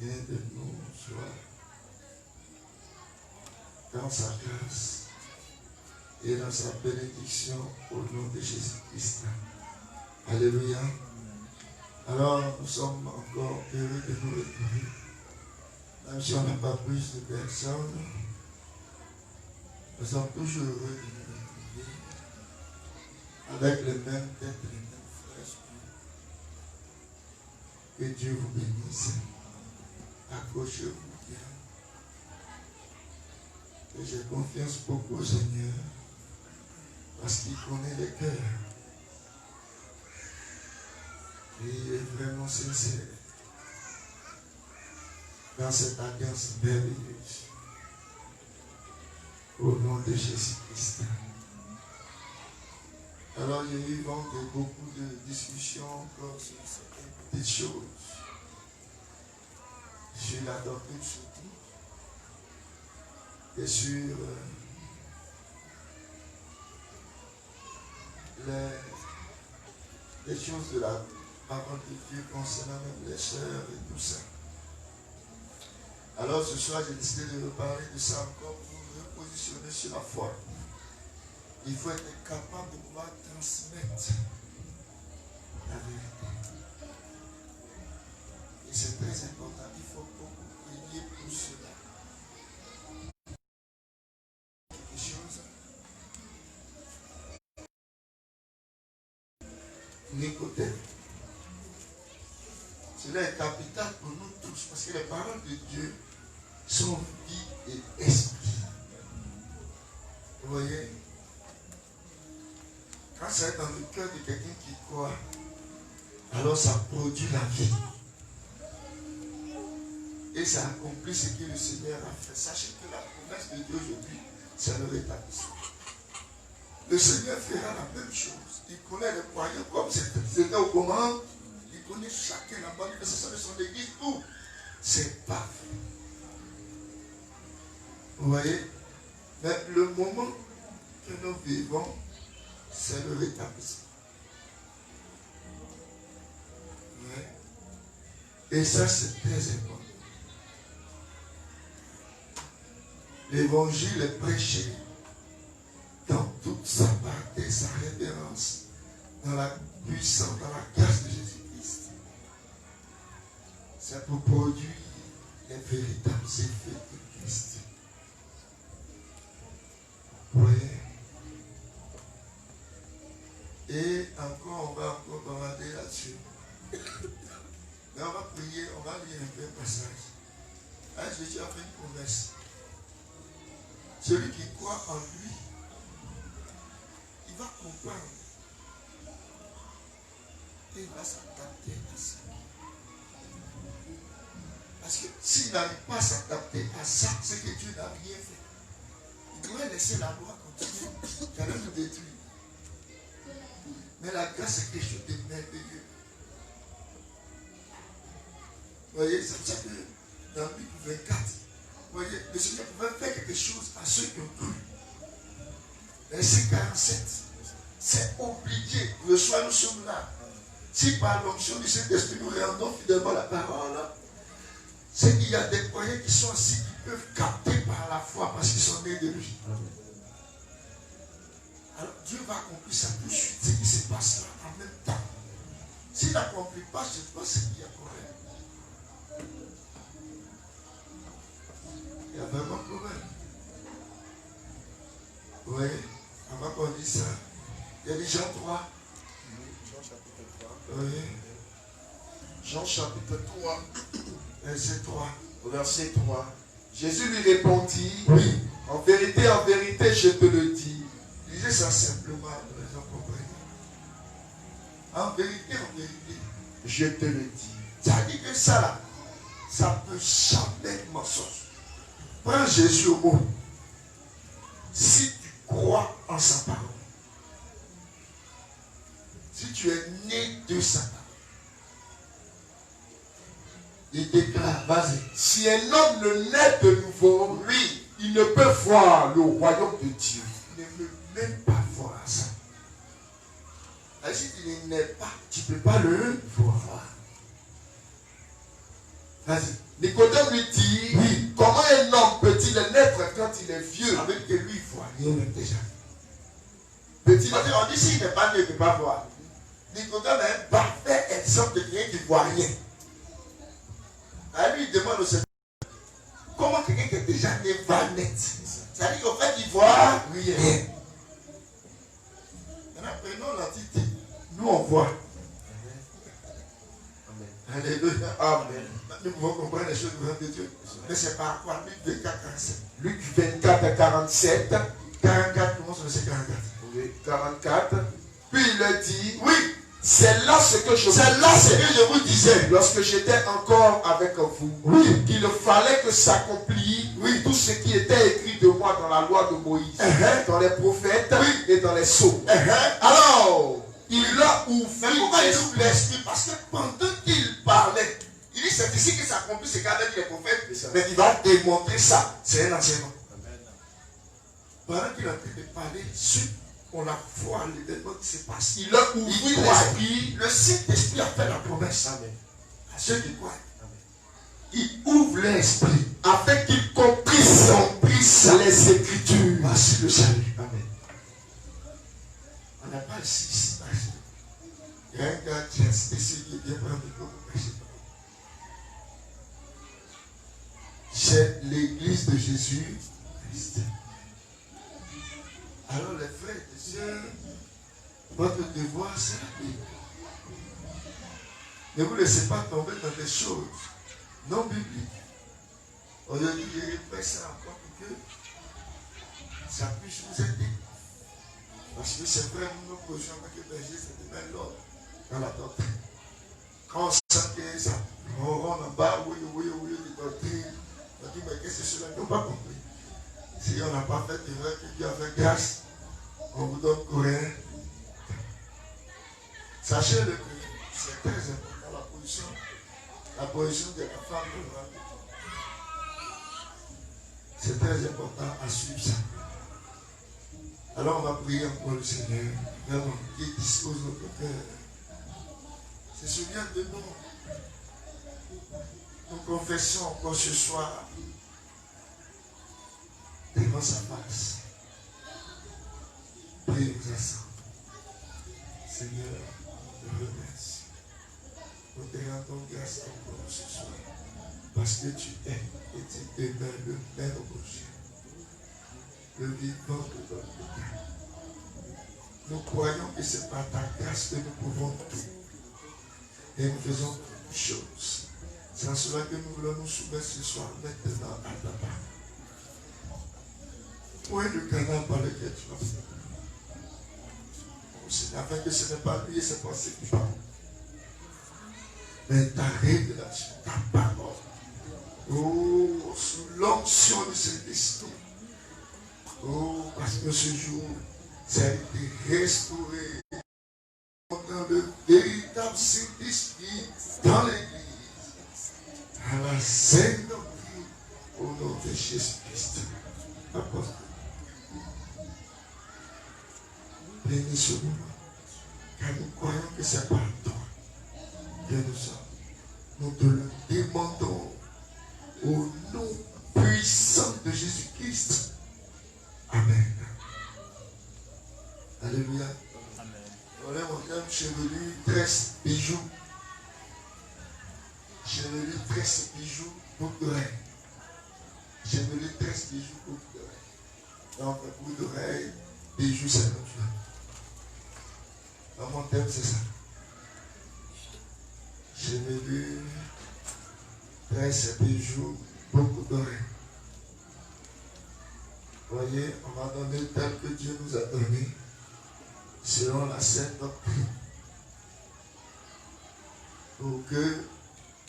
chacun de nous soit dans sa grâce et dans sa bénédiction au nom de Jésus-Christ. Alléluia. Alors, nous sommes encore heureux de nous retrouver. Même si on n'a pas plus de personnes, nous sommes toujours heureux de nous retrouver avec le même tête, les mêmes frères. Que Dieu vous bénisse. Accrochez-vous bien. Et j'ai confiance beaucoup au Seigneur parce qu'il connaît les cœurs. Et il est vraiment sincère dans cette alliance merveilleuse. Au nom de Jésus-Christ. Alors, il y a eu donc beaucoup de discussions encore sur certaines petites choses. Sur la doctrine surtout. Et sur les choses de la parole de Dieu concernant même les sœurs et tout ça. Alors ce soir, j'ai décidé de reparler de ça encore pour me repositionner sur la foi. Il faut être capable de pouvoir transmettre la vérité. Et c'est très important, il faut beaucoup prier pour cela. Quelque chose. Nicodème. Cela est capital pour nous tous, parce que les paroles de Dieu sont vie et esprit. Vous voyez? Quand ça est dans le cœur de quelqu'un qui croit, alors ça produit la vie. Et ça accomplit ce que le Seigneur a fait. Sachez que la promesse de Dieu aujourd'hui, c'est le rétablissement. Le Seigneur fera la même chose. Il connaît les croyants comme c'était au commandement. Il connaît chacun la bonne possession de son église. Tout. C'est parfait. Vous voyez? Mais le moment que nous vivons, c'est le rétablissement. Ouais. Et ça, c'est très important. L'évangile est prêché dans toute sa part et sa révérence, dans la puissance, dans la grâce de Jésus-Christ. C'est pour produire les véritables effets de Christ. Oui. Et encore, on va encore bavarder là-dessus. Mais on va prier, on va lire un peu un passage. Là, Jésus a fait une promesse. Celui qui croit en lui, il va comprendre. Et il va s'adapter à ça. Parce que s'il n'arrive pas à s'adapter à ça, c'est que Dieu n'a rien fait. Il pourrait laisser la loi continuer, qu'elle nous détruire. Mais la grâce est quelque chose de merveilleux. Vous voyez, c'est pour ça que dans Luc 24, vous voyez, le Seigneur pouvait faire quelque chose à ceux qui ont cru. Verset 47, c'est obligé. Le soir, nous sommes là. Si par l'onction du Saint-Esprit, nous rendons fidèlement la parole, c'est qu'il y a des croyants qui sont assis, qui peuvent capter par la foi parce qu'ils sont nés de lui. Alors Dieu va accomplir ça tout de suite, ce qui se passe là en même temps. S'il n'accomplit pas, je ne sais pas ce qu'il y a problème. Il y a vraiment problème. Vous voyez, avant qu'on dise ça, il y a des Jean 3. Jean chapitre 3. Oui. Jean chapitre 3. Verset 3. Verset 3. Jésus lui répondit, oui, en vérité, je te le dis. Lisez ça simplement, les gens comprennent. En vérité, je te le dis. Ça dit que ça là, ça ne peut jamais être mensonge. Prends Jésus au mot. Si tu crois en sa parole, si tu es né de sa parole, il déclare, vas-y. Si un homme ne naît de nouveau, oui, il ne peut voir le royaume de Dieu. Il ne peut même pas voir ça. Et si tu ne nais pas, tu ne peux pas le voir. Vas-y. Nicodème lui dit, Oui. comment un homme peut-il naître quand il est vieux? Avec que lui, il voit. Il est déjà. Peut-il Parce qu'on dit s'il n'est pas né, il ne peut pas voir. Nicodème est un parfait exemple de quelqu'un qui ne voit rien. Alors lui, il demande au Seigneur, comment quelqu'un qui est déjà né va naître? C'est-à-dire qu'en fait, il voit rien. Maintenant, prenons l'entité. Nous, on voit. Amen. Alléluia. Amen. Nous pouvons comprendre les choses devant Dieu. Mais c'est par quoi? Luc 24, 47. Luc 24, 47. 44, commence au verset 44. Oui, 44. Puis il leur dit, Oui, c'est là ce que je vous disais. Lorsque j'étais encore avec vous, Oui. qu'il fallait que s'accomplisse tout ce qui était écrit de moi dans la loi de Moïse, dans les prophètes et dans les psaumes. Alors, il a ouvert l'esprit parce que pendant qu'il parlait, il dit c'est ici que s'accomplit ce qu'a dit les prophètes, mais il va démontrer ça. C'est un enseignement. Pendant qu'il est en train de parler, on a foi l'événement qui se passe. Il a ouvert l'esprit. Le Saint-Esprit a fait la promesse. Amen. À ceux qui croient. Il ouvre l'esprit afin qu'ils comprissent les Écritures. Voici le salut. Amen. On n'a pas ici. Il y a un gars qui a essayé de bien prendre le micro pour prêcher. C'est l'église de Jésus-Christ. Alors les frères et sœurs, votre devoir c'est la Bible. Ne vous laissez pas tomber dans des choses non bibliques. Aujourd'hui, je répète ça encore pour que ça puisse vous aider. Parce que c'est vrai, nous nous posions avec le berger, c'était même l'ordre dans la doctrine. Quand on sent que ça ronronne en bas, oui, des doctrines, on dit, mais qu'est-ce que c'est cela? Ils n'ont pas compris. Si on n'a pas fait d'erreur, que Dieu a fait grâce, on vous donne courrier. Sachez-le que c'est très important la position de la femme. C'est très important à suivre ça. Alors on va prier encore le Seigneur, vraiment, qui dispose notre cœur. Se souvient de nous. Nous confessons encore ce soir devant sa face. Prions ensemble. Seigneur, je te remercie. Nous te rendons grâce encore ce soir. Parce que tu es et tu demeures le même rocher. Le vivant de notre cœur. Nous croyons que c'est par ta grâce que nous pouvons tout. Et nous faisons toutes choses. C'est en cela que nous voulons nous soumettre ce soir maintenant à ta parole. Où est le canal par lequel tu vas faire? Seigneur, afin que ce n'est pas lui et ses pensées qui parlent. Mais ta révélation, ta parole. Oh, sous l'onction de cet esprit. Oh, parce que ce jour, ça a été restauré dans le véritable Saint-Esprit dans l'Église. À la sainte doctrine, au nom de Jésus-Christ. Apôtre. Bénis ce moment. Car nous croyons que c'est par toi que nous sommes. Nous te le demandons au nom puissant de Jésus-Christ. Amen. Alléluia. Amen. Voilà mon homme chevelu, 13 bijoux. Chevelu, 13 bijoux, boucle d'oreille. Chevelu, 13 bijoux, boucle d'oreille. Donc, boucle d'oreille, bijoux, c'est notre choix. Dans mon thème, c'est ça. Chevelu, 13 bijoux, beaucoup d'oreilles. Voyez, on va donner tel que Dieu nous a donné, selon la sainte doctrine, pour que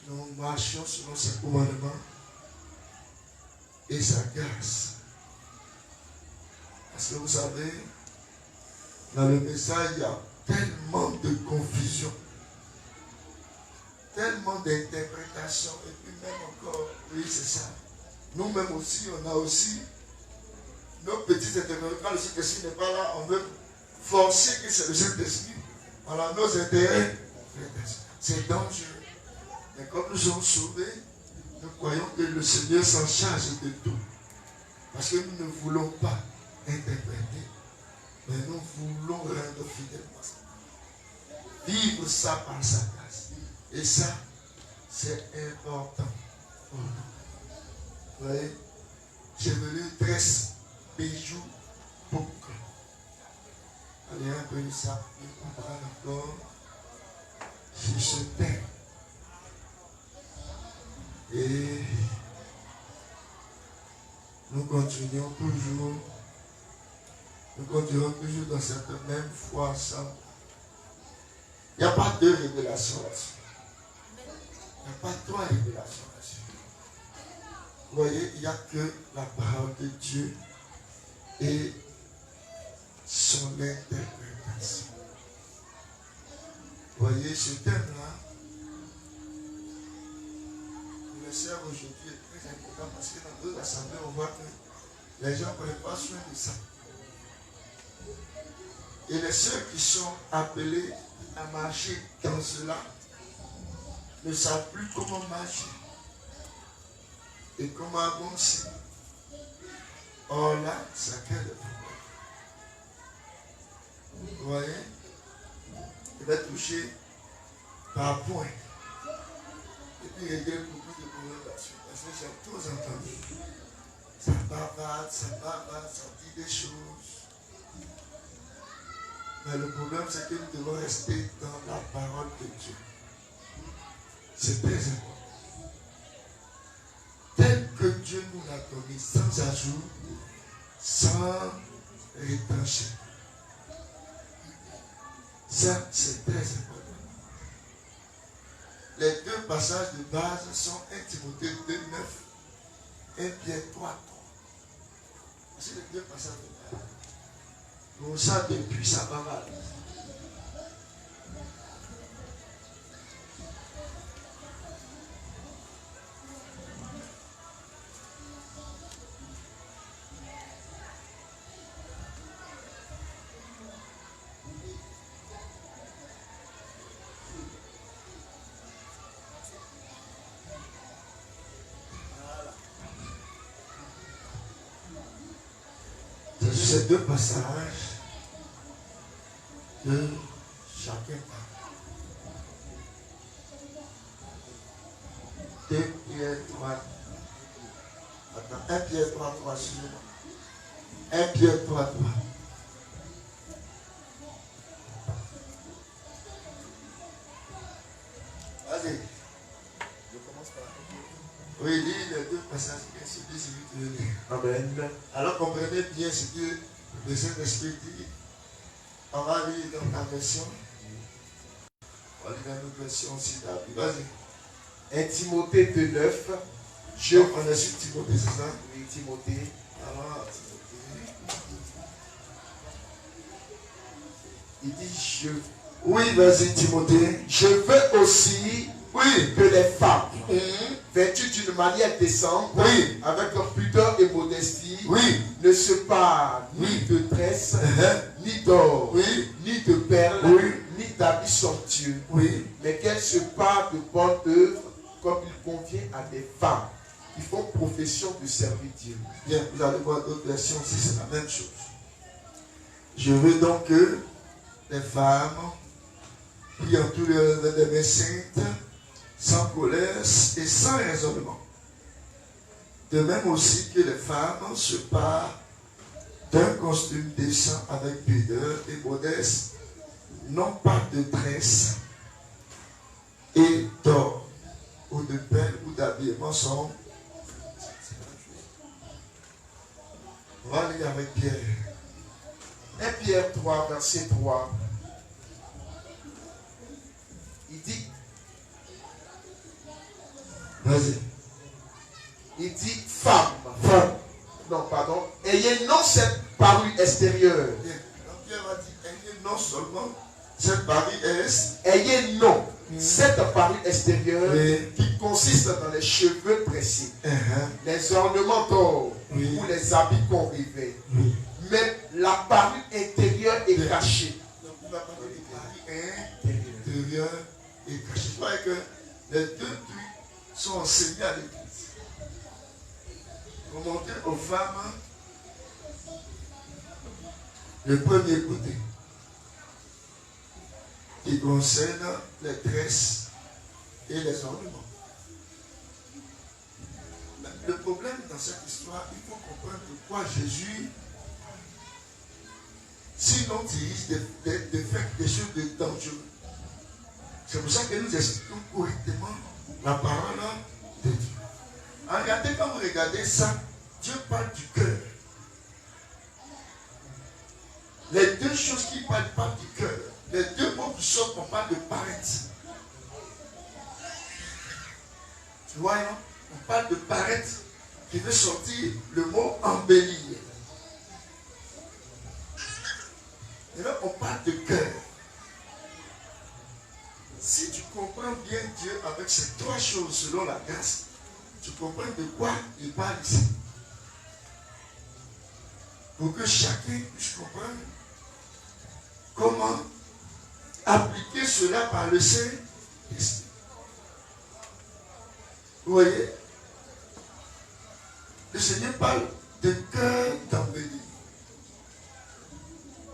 nous marchions selon ses commandements et sa grâce. Parce que vous savez, dans le message, il y a tellement de confusion, tellement d'interprétations, et puis même encore, oui, c'est ça. Nous-mêmes aussi, on a aussi nos petites interprétations. Quand le Saint-Esprit n'est pas là, on veut forcer que c'est le Saint-Esprit. Voilà nos intérêts. C'est dangereux. Mais comme nous sommes sauvés, Nous croyons que le Seigneur s'en charge de tout. Parce que nous ne voulons pas interpréter, mais nous voulons rendre fidèlement ça. Vivre ça par sa grâce. Et ça, c'est important pour nous. Vous voyez, j'ai venu 13 bijoux pour que. Allez, un peu de ça, on comprend encore sur ce thème. Et nous continuons toujours dans cette même foi ensemble. Il n'y a pas deux révélations là-dessus. Il n'y a pas trois révélations là-dessus. Vous voyez, il n'y a que la parole de Dieu et son interprétation. Vous voyez, ce thème-là, le sœur aujourd'hui est très important parce que dans d'autres assemblées, on voit que les gens ne prennent pas soin de ça. Et les sœurs qui sont appelées à marcher dans cela ne savent plus comment marcher et comment avancer. Or là, ça crée des problèmes. Vous voyez? Il va toucher par point. Et puis il y a beaucoup de problèmes là-dessus. Parce que j'ai tous entendu. Ça bavarde, ça dit des choses. Mais le problème, c'est que nous devons rester dans la parole de Dieu. C'est très important. Tel que Dieu nous l'a donné, sans ajout, sans rétention. Ça, c'est très important. Les deux passages de base sont 1 Timothée 2, 9, 1 Pierre 3, 3. C'est les deux passages de base. Pour ça, depuis, ça va mal. Ces deux passages de chacun. 2 Pierre 3. Attends, 1 Pierre 3, 3, excusez-moi. 1 Pierre 3, 3. Allez. Je commence par. Oui, lis les deux passages, c'est celui qui veut lire. Amen. Alors comprenez bien ce que le Saint-Esprit dit. On va lire dans la version. On va lire dans notre version aussi. Vas-y. 1 Timothée 2, 9. On est sur Timothée, c'est ça? Oui, Timothée. Alors, Timothée. Il dit Oui, vas-y, Timothée. Je veux aussi que les femmes, vêtues d'une manière décente, avec pudeur et modestie, ne se parent ni de tresses, ni d'or, ni de perles, ni d'habits somptueux, mais qu'elles se parent de bonnes œuvres comme il convient à des femmes qui font profession de servir Dieu. Bien, vous allez voir d'autres versions aussi, c'est la même chose. Je veux donc que les femmes prient en tous les mains saintes, sans colère et sans raisonnement. De même aussi que les femmes se parent d'un costume décent avec pudeur et modeste, non pas de tresse et d'or, ou de perles ou d'habillement sombre. On va aller avec Pierre. 1 Pierre 3, verset 3. Il dit, vas-y. Il dit femme. Non, pardon. Ayez non cette parure extérieure. Donc Pierre va dire, ayez non seulement cette parure ayez non cette parure extérieure qui consiste dans les cheveux tressés, les ornements d'or ou les habits qu'on revêt. Mais la parure intérieure est cachée. Donc il va parler de parure intérieure et cachée. Je crois que les deux trucs sont enseignés à l'église. Remonter aux femmes le premier côté qui concerne les tresses et les ornements. Mais le problème dans cette histoire, il faut comprendre pourquoi Jésus, sinon utilise des choses de dangereux. C'est pour ça que nous expliquons correctement la parole de Dieu. Regardez, quand vous regardez ça, Dieu parle du cœur. Les deux choses qui parlent du cœur, les deux mots qui sortent, on parle de paraître. Tu vois, non? On parle de paraître, qui veut sortir le mot embellir. Et là, on parle de cœur. Si tu comprends bien Dieu avec ces trois choses selon la grâce, tu comprends de quoi il parle ici. Pour que chacun puisse comprendre comment appliquer cela par le Saint-Esprit. Vous voyez, le Seigneur parle de cœur d'embellir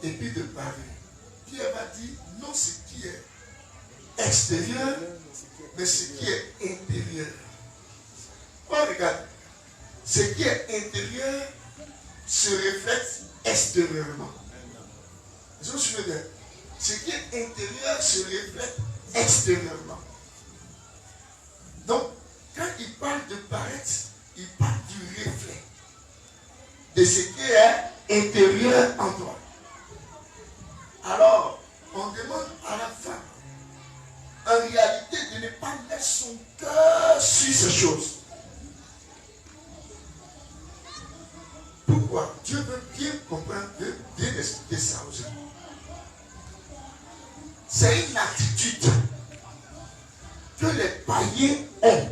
et puis de parler. Pierre va dire non ce qui est extérieur, mais ce qui est intérieur. Oh, regarde, ce qui est intérieur se reflète extérieurement. Je me souviens bien. Ce qui est intérieur se reflète extérieurement. Donc, quand il parle de paraître, il parle du reflet de ce qui est intérieur en toi. Alors, on demande à la femme, en réalité, de ne pas mettre son cœur sur ces choses. Pourquoi? Dieu veut bien comprendre, bien expliquer ça aux gens. C'est une attitude que les païens ont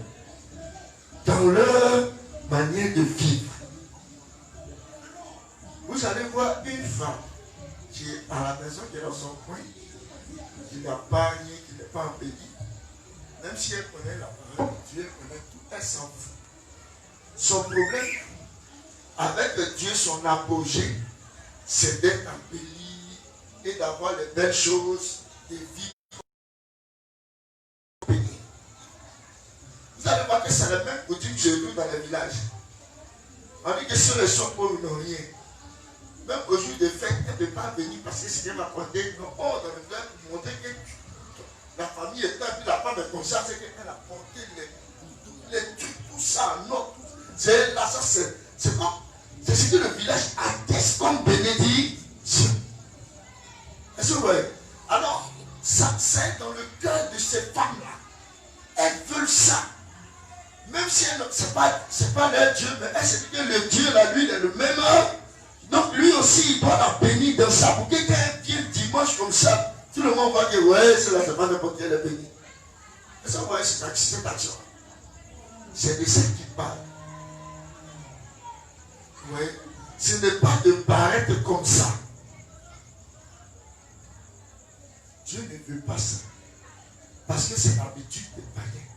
dans leur manière de vivre. Vous allez voir une femme qui est à la maison, qui est dans son coin, qui n'a pas rien, qui n'est pas embellie. Même si elle connaît la parole de Dieu, elle connaît tout, elle s'en fout. Son problème avec Dieu, son apogée, c'est d'être embelli et d'avoir les belles choses, de vivre. Vous allez voir que c'est le même coutume chez nous dans les villages. On dit que si les gens pauvres n'ont rien, même au jour de fête, elle ne peut pas venir parce que Seigneur m'a compté. Non, oh, dans le village, pour montrer que la famille est là, puis la femme est consciente, c'est qu'elle a porté les trucs, tout ça en or. C'est là, ça, c'est comme. C'est ce que le village atteste comme bénédiction. Est-ce que vous voyez? Alors, ça, c'est dans le cœur de ces femmes-là. Elles veulent ça. Même si ce n'est pas leur Dieu, mais elles se disent que le Dieu, là, lui, il est le même. Donc, lui aussi, il doit la bénir dans ça. Pour que quand elle vient dimanche comme ça, tout le monde va dire, ouais, c'est la semaine n'importe quelle est bénie. Est-ce que vous voyez cette action? C'est de ça qu'il parle. Vous voyez? Ce n'est pas de paraître comme ça. Dieu ne veut pas ça. Parce que c'est l'habitude des païens.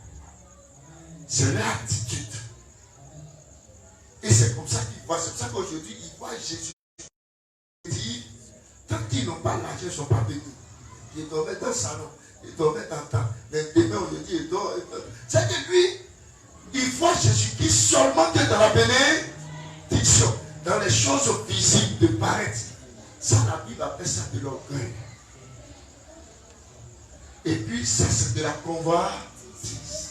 C'est leur attitude. Et c'est comme ça qu'ils voient. C'est pour ça qu'aujourd'hui, ils voient Jésus dire, tant qu'ils n'ont pas l'argent, ils ne sont pas bénis. Ils dormaient dans le salon. Ils dormaient dans le temps. Mais demain, aujourd'hui, ils dorment. C'est que lui, il voit Jésus-Christ seulement que dans la bénédiction. Dans les choses visibles de paraître. Ça, la Bible appelle ça de l'orgueil. Et puis, ça, c'est de la convoitise.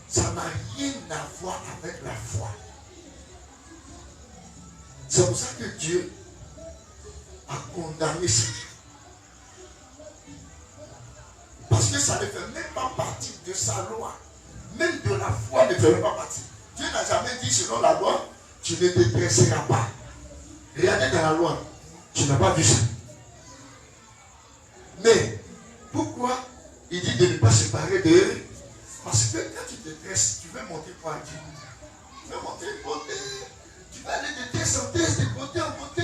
Ça n'a rien à voir avec la foi. C'est pour ça que Dieu a condamné ça. Parce que ça ne fait même pas partie de sa loi. Même de la foi ne fait même pas partie. Dieu n'a jamais dit selon la loi, tu ne te dresseras pas. Regardez dans la loi, tu n'as pas vu ça. Mais, pourquoi il dit de ne pas se séparer d'eux? Parce que quand tu te dresses, tu veux monter quoi à Dieu? Tu veux monter de côté. Tu vas aller de tête en tête, de côté en côté.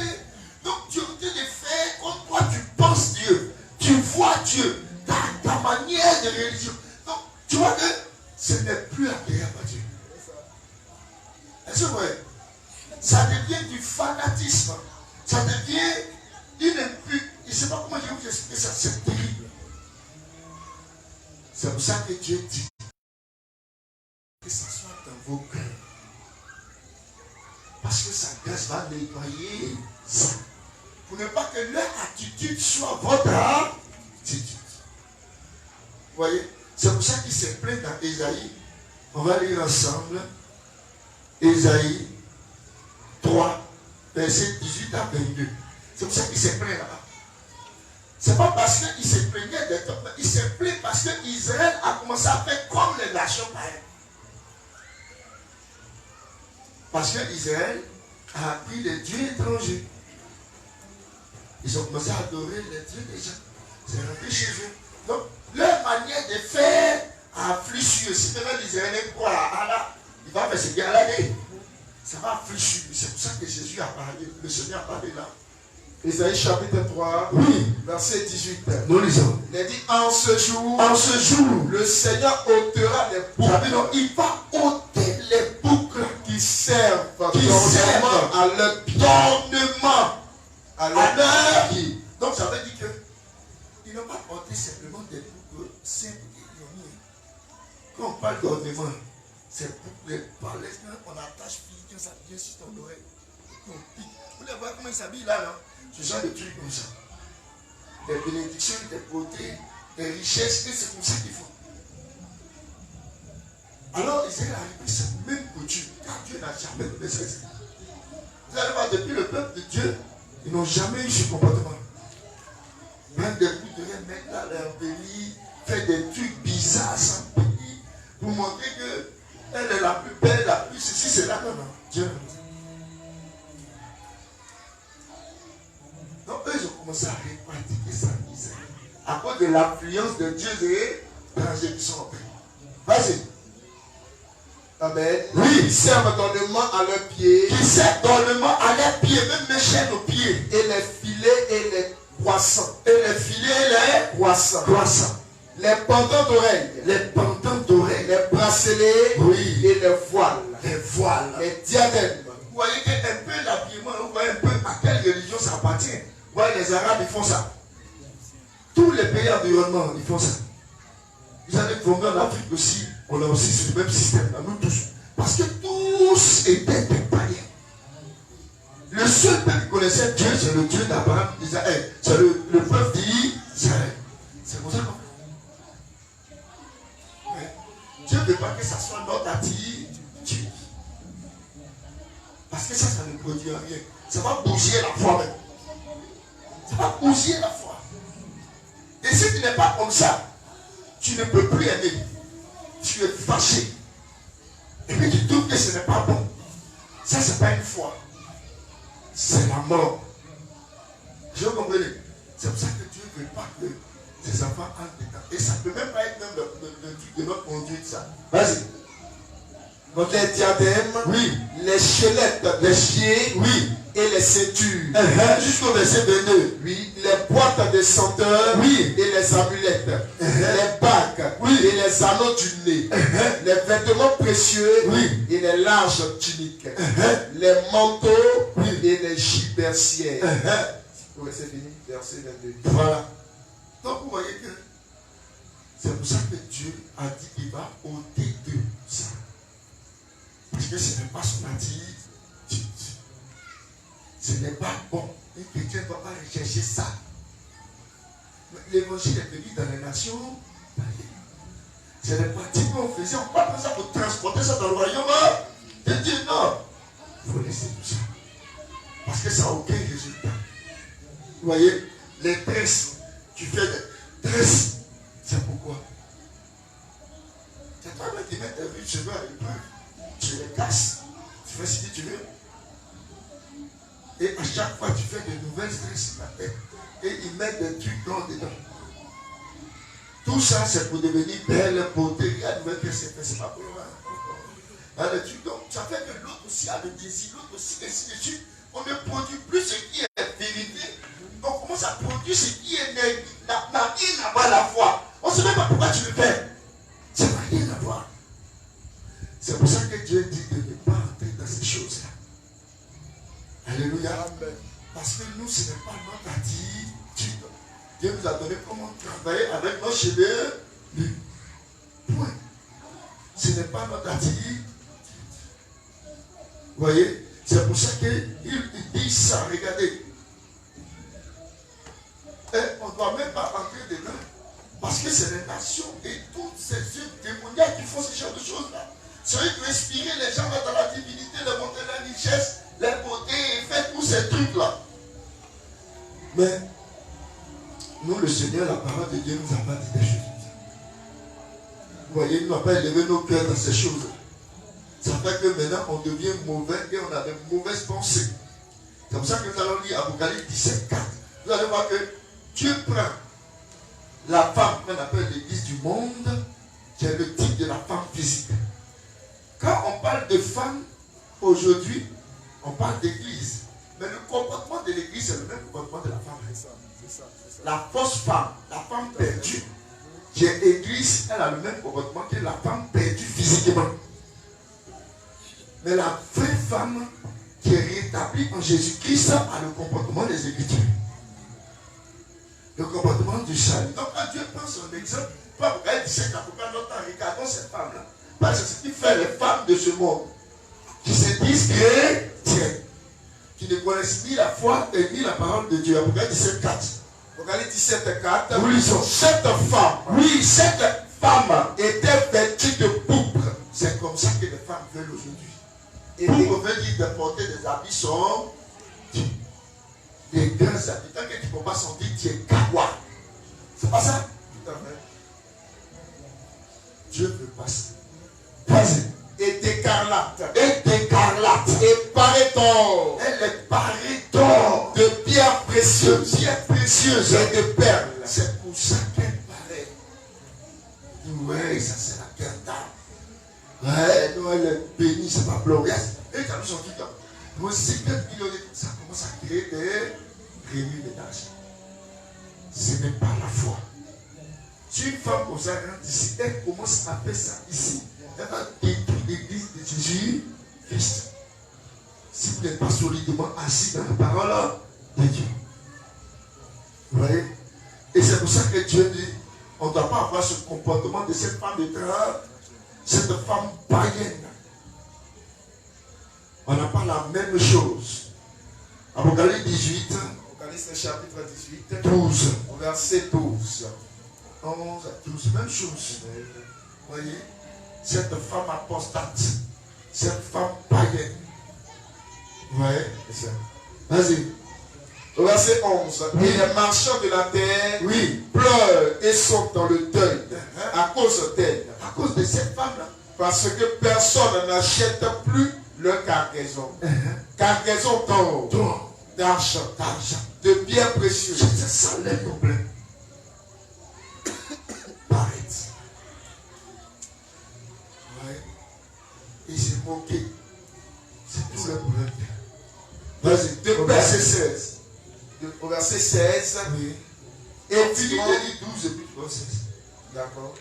Donc tu es en train de faire comme toi tu penses Dieu. Tu vois Dieu. Ta manière de religion. Donc tu vois que ce n'est plus agréable à Dieu. Est-ce que vous voyez? Ça devient du fanatisme. Ça devient une impure. Je ne sais pas comment je vais vous expliquer ça. C'est terrible. C'est pour ça que Dieu dit que ça soit dans vos cœurs. Parce que sa grâce va nettoyer ça. Pour ne pas que leur attitude soit votre attitude. Vous voyez? C'est pour ça qu'il s'est plaint dans Ésaïe. On va lire ensemble. Ésaïe 3, verset 18 à 22. C'est pour ça qu'il s'est plaint là-bas. C'est pas parce qu'il s'est plaigné d'être. Il s'est plaint parce que Israël a commencé à faire comme les nations païennes. Parce que Israël a appris les dieux étrangers. Ils ont commencé à adorer les dieux des gens. C'est rentré chez eux. Donc, leur manière de faire a affligé sur eux. Si maintenant l'Israélien croit à Allah, il va faire ce qu'il a dit. Ça va affligé. C'est pour ça que Jésus a parlé. Le Seigneur a parlé là. Ésaïe chapitre 3, oui, verset 18. Nous lisons. Il a dit en ce jour, le Seigneur ôtera les boucles. Il va ôter les boucles qui servent d'ornement à leur pied. D'ornement À leur pied. Donc ça veut dire que ils n'ont pas porté simplement des boucles simples et ignorées. Quand on parle d'ornement, c'est boucles par l'extérieur, on attache physiquement ça vient sur ton oreille. On pique. Vous les voyez comment ils s'habillent là, non? Ce genre de trucs comme ça. Des bénédictions, des beautés, des richesses, et c'est comme ça qu'il faut. Alors Israël a repris cette même coutume, car Dieu n'a jamais donné ça. Vous allez voir, depuis le peuple de Dieu, ils n'ont jamais eu ce comportement. Même des bouts de rien, mettre dans leur pays, faire des trucs bizarres sans pays, pour montrer qu'elle est la plus belle, la plus ceci, c'est là. Non, non, Dieu. Donc eux, ils ont commencé à pratiquer ça en Israël. À cause de l'influence de Dieu et étrangers qui sont en paix. Vas-y. Amen. Oui. Qui servent d'ornement à leurs pieds. Qui servent d'ornement à leurs pieds, même mes chaînes aux pieds. Et les filets et les croissants. Et les filets et les croissants. Les pendants d'oreilles. Les pendants d'oreilles. Les bracelets. Oui. Et les voiles. Les voiles. Les diadèmes. Vous voyez qu'un peu l'habillement, vous voyez un peu à quelle religion ça appartient. Vous voyez, les Arabes, ils font ça. Tous les pays environnement, ils font ça. Vous allez voir en Afrique aussi, on a aussi ce même système, là, nous tous. Parce que tous étaient des païens. Le seul peuple qui connaissait Dieu, c'est le Dieu d'Abraham, d'Israël. C'est le peuple d'Israël. C'est pour ça qu'on fait. Dieu ne veut pas que ça soit notre attitude. Parce que ça ne produit rien. Ça va bouger la foi même. Ça va bouger la foi. Et si tu n'es pas comme ça, tu ne peux plus aimer. Tu es fâché. Et puis tu trouves que ce n'est pas bon. Ça, ce n'est pas une foi. C'est la mort. Je comprends. C'est pour ça que Dieu ne veut pas que ses enfants entrent dedans. Et ça ne peut même pas être même le truc de notre conduite, ça. Vas-y. Donc les diadèmes, oui. Les chaînettes, les pieds, oui. Et les ceintures. Jusqu'au verset 22. Oui. Les boîtes de senteurs, oui. Et les amulettes. Les bagues, oui. Et les anneaux du nez. Les vêtements précieux, oui. Et les larges tuniques. Les manteaux, oui. Et les gibecières. Oui, c'est fini, verset 22. Voilà. Donc vous voyez que c'est pour ça que Dieu a dit qu'il va ôter de ça. Parce que ce n'est pas son attitude. Ce n'est pas bon. Un chrétien ne va pas rechercher ça. L'évangile est venu dans les nations. C'est les pratiques qu'on faisait. On ne parle pas ça pour transporter ça dans le royaume de Dieu. Non. Il faut laisser tout ça. Parce que ça n'a aucun résultat. Vous voyez, les tresses. Tu fais des tresses. C'est pourquoi. C'est toi qui mets tes cheveux à l'épreuve. Tu les casses, tu fais ce que tu veux. Et à chaque fois, tu fais de nouvelles tresses sur la tête. Et ils mettent des trucs blancs dedans. Tout ça, c'est pour devenir belle, beauté. Regarde, nouvelle pièce, c'est pas pour le voir. Le truc, donc, ça fait que l'autre aussi a le désir, l'autre aussi, ainsi de suite. On ne produit plus ce qui est vérité. On commence à produire ce qui n'a rien à voir la foi. On ne sait même pas pourquoi tu le fais. Ça n'a rien à voir. C'est pour ça que Dieu dit de ne pas entrer dans dans ces choses-là. Alléluia. Amen. Parce que nous, ce n'est pas notre attitude. Dieu nous a donné comment travailler avec nos cheveux. Point. Ce n'est pas notre attitude. Vous voyez? C'est pour ça qu'il dit ça. Regardez. Et on ne doit même pas entrer dedans. Parce que c'est les nations et toutes ces œuvres démoniaques qui font ce genre de choses-là. C'est eux qui inspirent les gens dans la divinité, de montrer la richesse, la beauté et faire tous ces trucs-là. Mais nous, le Seigneur, la parole de Dieu nous a pas dit des choses comme ça. Vous voyez, il n'a pas élevé nos cœurs dans ces choses. Ça fait que maintenant, on devient mauvais et on a de mauvaises pensées. C'est pour ça que nous allons lire Apocalypse 17, 4. Vous allez voir que Dieu prend la femme qu'on appelle l'église du monde, qui est le type de la femme physique. Quand on parle de femme, aujourd'hui, on parle d'église. Mais le comportement de l'église, c'est le même comportement de la femme. La fausse femme, la femme perdue, qui est église, elle a le même comportement que la femme perdue physiquement. Mais la vraie femme qui est rétablie en Jésus-Christ a le comportement des Écritures. Le comportement du salut. Donc quand Dieu prend son exemple, pas regarder 17 ans, regardons cette femme-là. Parce que c'est ce qui fait les femmes de ce monde, qui se disent chrétiennes, qui ne connaissent ni la foi et ni la parole de Dieu. Apocalypse 17, 4. Apocalypse 17, 4. Nous lisons. Cette femme était vêtue de pourpre. C'est comme ça que les femmes veulent aujourd'hui. Et pourpre veut dire de porter des habits sombres. Des grands habits. Tant que tu ne peux pas sentir, tu es kawa. C'est pas ça? Tout à fait. Dieu veut pas ça. Vas-y. Et d'écarlate. Et d'écarlate. Et parée d'or. Elle est parée d'or. De pierres précieuses. Pierres précieuses. Et de perles. C'est pour ça qu'elle paraît. Ouais, ça c'est la pierre d'âme. Ouais, non, elle est bénie, c'est pas glorieuse. Et tu as vu son truc là. Moi, c'est que ça commence à créer des réunions d'âge. Ce n'est pas la foi. Si une femme comme ça rentre ici, elle commence à faire ça ici. Elle va détruire l'église de Jésus-Christ. Si vous n'êtes pas solidement assis dans la parole de Dieu. Vous voyez? Et c'est pour ça que Dieu dit, on ne doit pas avoir ce comportement de cette femme de terre, cette femme païenne. On n'a pas la même chose. Apocalypse 18. Apocalypse chapitre 18. 12. Au verset 12. 11 à 12. Même chose. Vous voyez? Cette femme apostate. Cette femme païenne. Vous voyez? Vas-y. Au verset 11. Et les marchands de la terre pleurent et sont dans le deuil à cause d'elle. À cause de cette femme-là. Parce que personne n'achète plus leur cargaison. Cargaison d'or, d'argent, de biens précieux. C'est ça le problème. Paraît. Ouais. Il s'est moqué. C'est tout le problème. Vas-y, de verset 16. Au verset 16. Oui. Et tu dis 12 et puis 16. D'accord.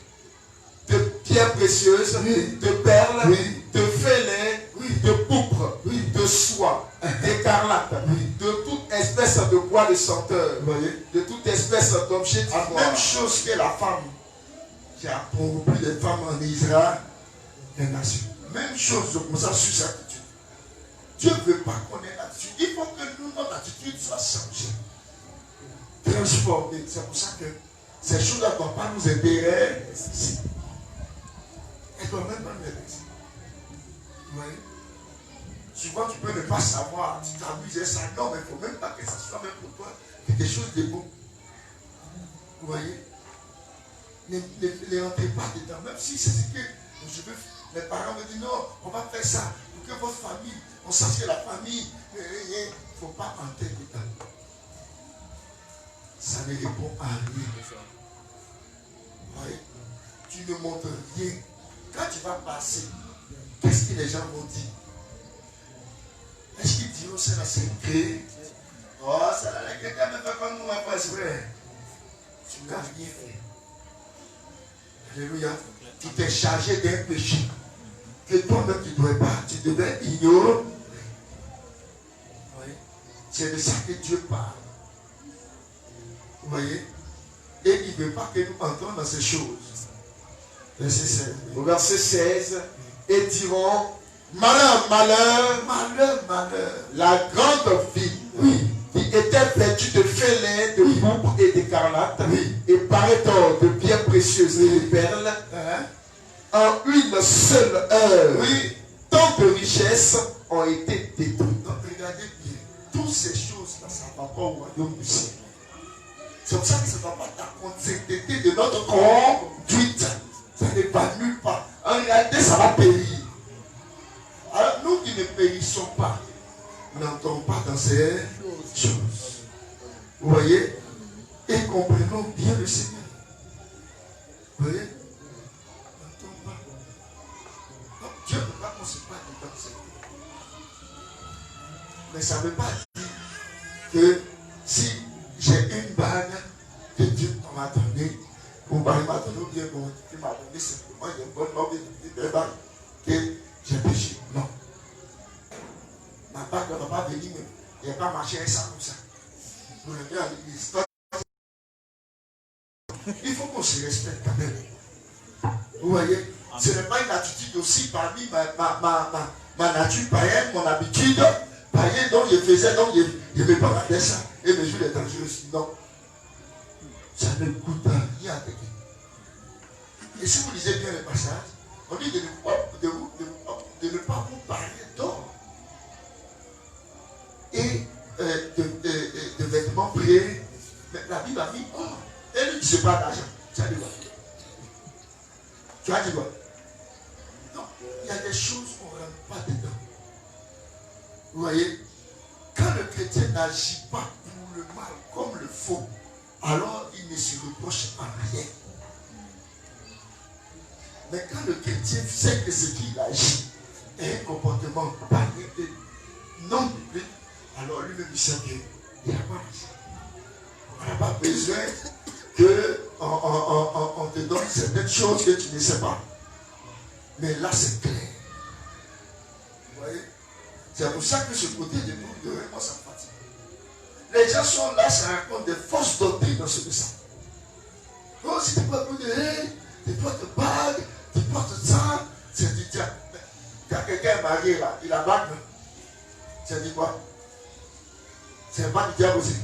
De pierres précieuses, de perles, de fêlés, de pourpre, de soie, d'écarlate, de toute espèce de bois de senteur, de toute espèce d'objet d'ivoire. Même chose que la femme qui a corrompu les femmes en Israël, les nations. Même chose comme ça sur sa attitude. Dieu ne veut pas qu'on ait l'attitude. Il faut que nous, notre attitude soit changée, transformée. C'est pour ça que ces choses-là ne doivent pas nous intéresser. Elle ne doit même pas nous intéresser. Oui. Souvent, tu peux ne pas savoir, tu t'amuses et ça. Non, mais il ne faut même pas que ça soit même pour toi quelque chose de bon. Vous voyez? Ne rentrez pas dedans. Même si c'est ce que je veux. Les parents me disent non, on va faire ça pour que votre famille, on sache que la famille, il ne faut pas entrer dedans. Ça ne répond à rien. Vous voyez? Tu ne montres rien. Quand tu vas passer, qu'est-ce que les gens vont dire? Est-ce qu'ils diront c'est la secret? Oh, ça là, quelqu'un me fait comme nous, après, c'est vrai. Tu n'as rien fait. Alléluia. Tu t'es chargé d'un péché que toi-même tu ne dois pas. Tu devais ignorer. Oui. C'est de ça que Dieu parle. Vous voyez? Et il ne veut pas que nous entrons dans ces choses. Verset 16. Au verset 16, et diront, malheur, malheur, Malheur, malheur. la grande ville, Oui. qui était vêtue de félin, de pourpre et d'écarlate, Oui. et parée d'or, de pierres précieuses et de perles, Hein? en une seule heure, Oui. tant de richesses ont été détruites. Donc regardez bien. Toutes ces choses-là, ça ne va pas au royaume du ciel. C'est pour ça que ça ne va pas ta conduite de notre conduite. Ça ne va nulle part. En réalité, ça va périr. Alors nous qui ne périssons pas, n'entrons pas dans ces choses. Vous voyez? Et comprenons bien le Seigneur. Vous voyez? N'entrons pas. Donc, Dieu ne veut pas qu'on se batte dans cette vie. Mais ça ne veut pas dire que si j'ai une bague que Dieu m'a donnée, ou bien il m'a donné, ou bien il m'a donné simplement une bonne bague que j'ai péché. Non. Ma bague ne va pas venir, il n'y a pas marché avec ça comme ça. Vous regardez à l'église. Il faut qu'on se respecte quand même. Vous voyez, ce n'est pas une attitude aussi parmi ma nature païenne, mon habitude païenne, donc je faisais, donc je ne me pas regarder ça. Et mes jours étant dangereux, non. Ça ne coûte rien à quelqu'un. Et si vous lisez bien le passage, on dit de ne pas vous parler d'or et de vêtements prêts. Mais la Bible a mis or. Elle ne disait pas d'argent. Tu as dit quoi? Tu as dit quoi? Non, il y a des choses qu'on ne rentre pas dedans. Vous voyez, quand le chrétien n'agit pas pour le mal comme le faux, alors il ne se reproche à rien. Mais quand le chrétien sait que ce qu'il agit est un comportement païen et non biblique, alors lui-même il sait qu'il n'y a pas de ça. On n'a pas besoin qu'on te donne certaines choses que tu ne sais pas. Mais là, c'est clair. Vous voyez? C'est pour ça que ce côté de nous, de moi, ça me fatigue. Les gens sont là, ça raconte des fausses doctrines dans ce message. Oh, si tu portes de haie, tu portes bague, tu portes ça, c'est du diable. Quand quelqu'un est marié là, il a bague, c'est dit quoi? C'est pas du diable aussi.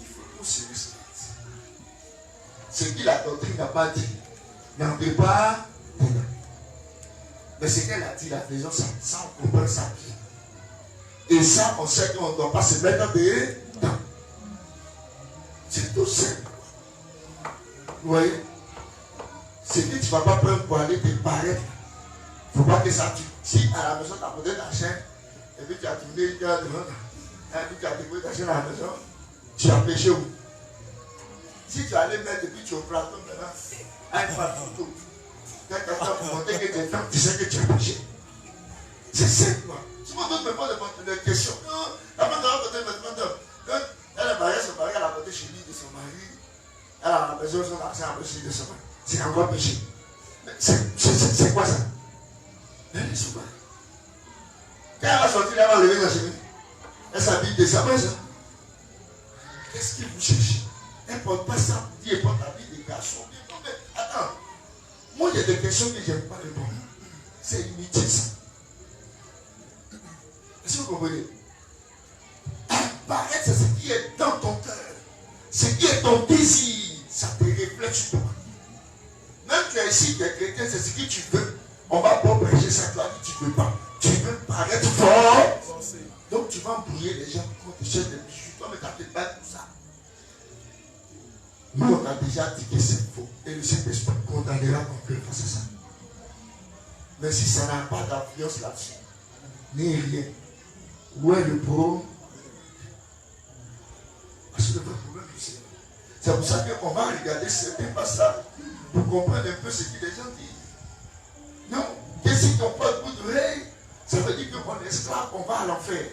Il faut qu'on se respecte. Ce que la doctrine n'a pas dit, n'entrez pas dedans. Mais ce qu'elle a dit, la faisons ça, ça on comprend ça bien. Et ça, on sait qu'on ne doit pas se mettre dedans. C'est tout simple. Vous voyez? C'est que tu ne vas pas prendre pour aller te paraître. Il ne faut pas que ça tue. Si à la maison, tu as posé ta chaîne, et puis tu as tourné, tu as devant, et puis tu as déposé ta chaîne à la maison, tu as péché où? Si tu allais mettre, et puis tu ouvres la tombe maintenant, à une fois photo, quand tu as montré que tu es femme, tu sais que tu as péché. C'est simple, quoi. Si mon autre me pose des questions, non, la femme de l'autre côté me demande, quand elle est mariée, son mari, elle a voté chez lui de son mari, elle a besoin de son argent à chez de son mari. C'est encore péché. C'est quoi ça? Elle est souvent. Quand elle va sortir, elle va lever la chemise. Elle s'habille de sa maison. Qu'est-ce que vous cherchez? Elle ne porte pas ça pour dire, elle porte la vie des garçons. Non, mais attends. Moi, il y a des questions que je n'aime pas répondre. C'est inutile ça. Est-ce que vous comprenez? Apparaître, c'est ce qui est dans ton cœur. Ce qui est ton désir. Ça te reflète sur toi. Même tu es ici, tu es chrétien, c'est ce que tu veux. On va pas prêcher ça, tu as dit tu ne veux pas. Tu veux paraître fort. Donc tu vas embrouiller les gens quand tu cherches des bijoux. Toi, mais tu as fait pas tout ça. Nous, on a déjà dit que c'est faux. Et le Saint-Esprit condamnera ton cœur face à ça. Mais si ça n'a pas d'influence là-dessus, ni rien, où est le problème? Parce que le problème, c'est pour ça qu'on va regarder certains passages pour comprendre un peu ce que les gens disent. Non, qu'est-ce qu'on peut de bout de l'oreille? Ça veut dire qu'on est esclave, on va à l'enfer.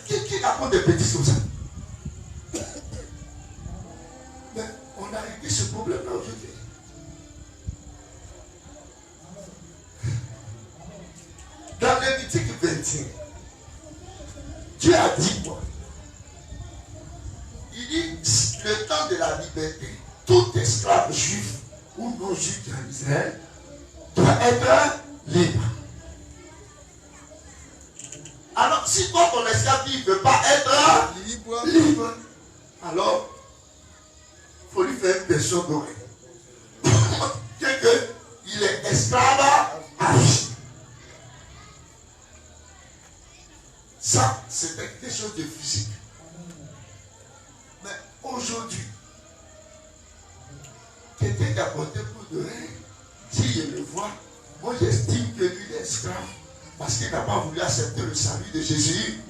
Qui raconte des bêtises comme ça? Mais on a réglé ce problème-là aujourd'hui. Dans Lévitique 21, Dieu a dit quoi? Il dit, le temps de la liberté, tout esclave juif ou non juif en Israël doit être libre. Alors, si toi, ton esclave ne veut pas être libre, alors, il faut lui faire une version dorée. Il est esclave à vie. Ça, c'est quelque chose de physique. Mais aujourd'hui, quelqu'un qui a porté pour de règles, si je le vois, moi j'estime que lui est esclave parce qu'il n'a pas voulu accepter le salut de Jésus.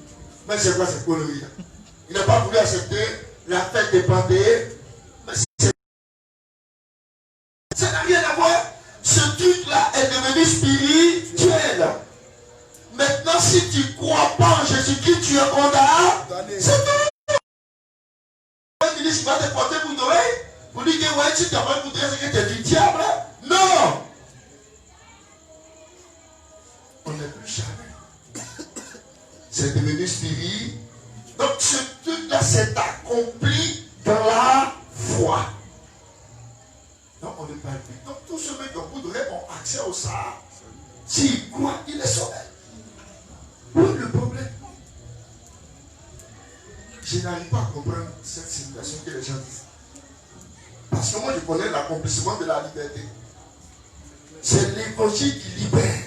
Mais c'est quoi cette connerie là? Il n'a pas voulu accepter la fête des Panthéons. Mais ça n'a rien à voir. Ce truc-là est devenu spirituel. Maintenant, si tu ne crois pas en Jésus-Christ, tu es condamné. C'est tout. Un ministre va te porter pour d'oreille pour dire que ouais, tu t'as pas pour dire que tu es du diable. Non. On n'est plus jamais. C'est devenu spirituel. Donc ce truc-là s'est accompli dans la foi. Donc on ne parle plus. Donc tous ceux qui ont d'oreille ont accès au Sahara. S'ils croient, il est sauvé. Où est le problème? Je n'arrive pas à comprendre cette situation que les gens disent. Parce que moi je connais l'accomplissement de la liberté. C'est l'évangile qui libère.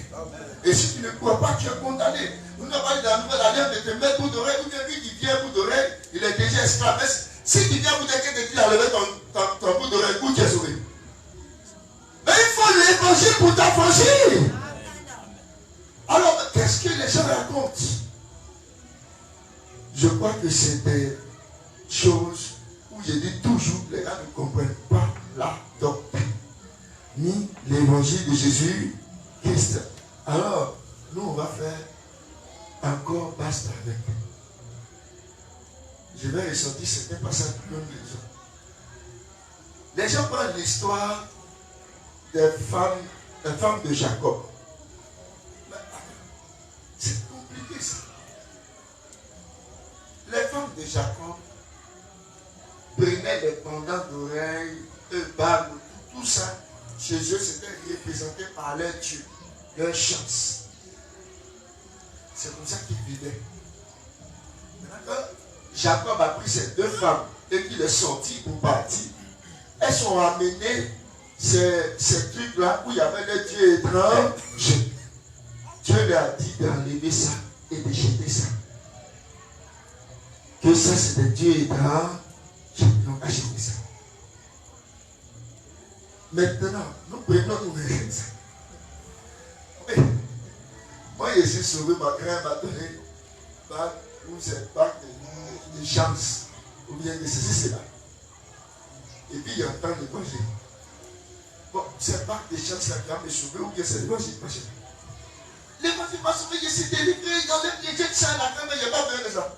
Et si tu ne crois pas, tu es condamné. Nous n'avons pas dit dans la nouvelle alliance de te mettre pour d'oreille, ou bien lui qui vient pour d'oreille, il est déjà esclave. Si tu viens pour dire que tu as levé ton bout d'oreille, où tu es sauvé? Mais il faut l'évangile pour t'affranchir. Alors, qu'est-ce que les gens racontent? Je crois que c'est des choses où je dis toujours, les gens ne comprennent pas la doctrine, ni l'évangile de Jésus-Christ. Alors, nous, on va faire encore basta avec. Je vais ressortir certains passages pour une raison. Les gens prennent l'histoire des femmes de Jacob. C'est compliqué ça. Les femmes de Jacob prenaient les pendants d'oreilles, bagues, tout ça. Chez eux, c'était représenté par leur Dieu, leur chance. C'est comme ça qu'ils vivaient. Maintenant que Jacob a pris ces deux femmes et qu'il est sorti pour partir, elles sont amenées ces trucs-là où il y avait les dieux étrangers. Dieu lui a dit d'enlever ça et de jeter ça. Que ça, c'est des dieux étrangers. Donc, achetez ça. Maintenant, nous prenons nos raisins. Moi, je suis sauvé, ma grand m'a donné bac ou cette bac de chance, ou bien de ceci, cela. Et puis, il y a un temps de congé. Bon, cette bac de chance là qui va me sauver, ou bien c'est l'évangile, pas cher. L'évangile m'a sauvé, je suis délivré, dans les pieds, j'ai ça à la fin, mais il n'y a pas besoin de ça.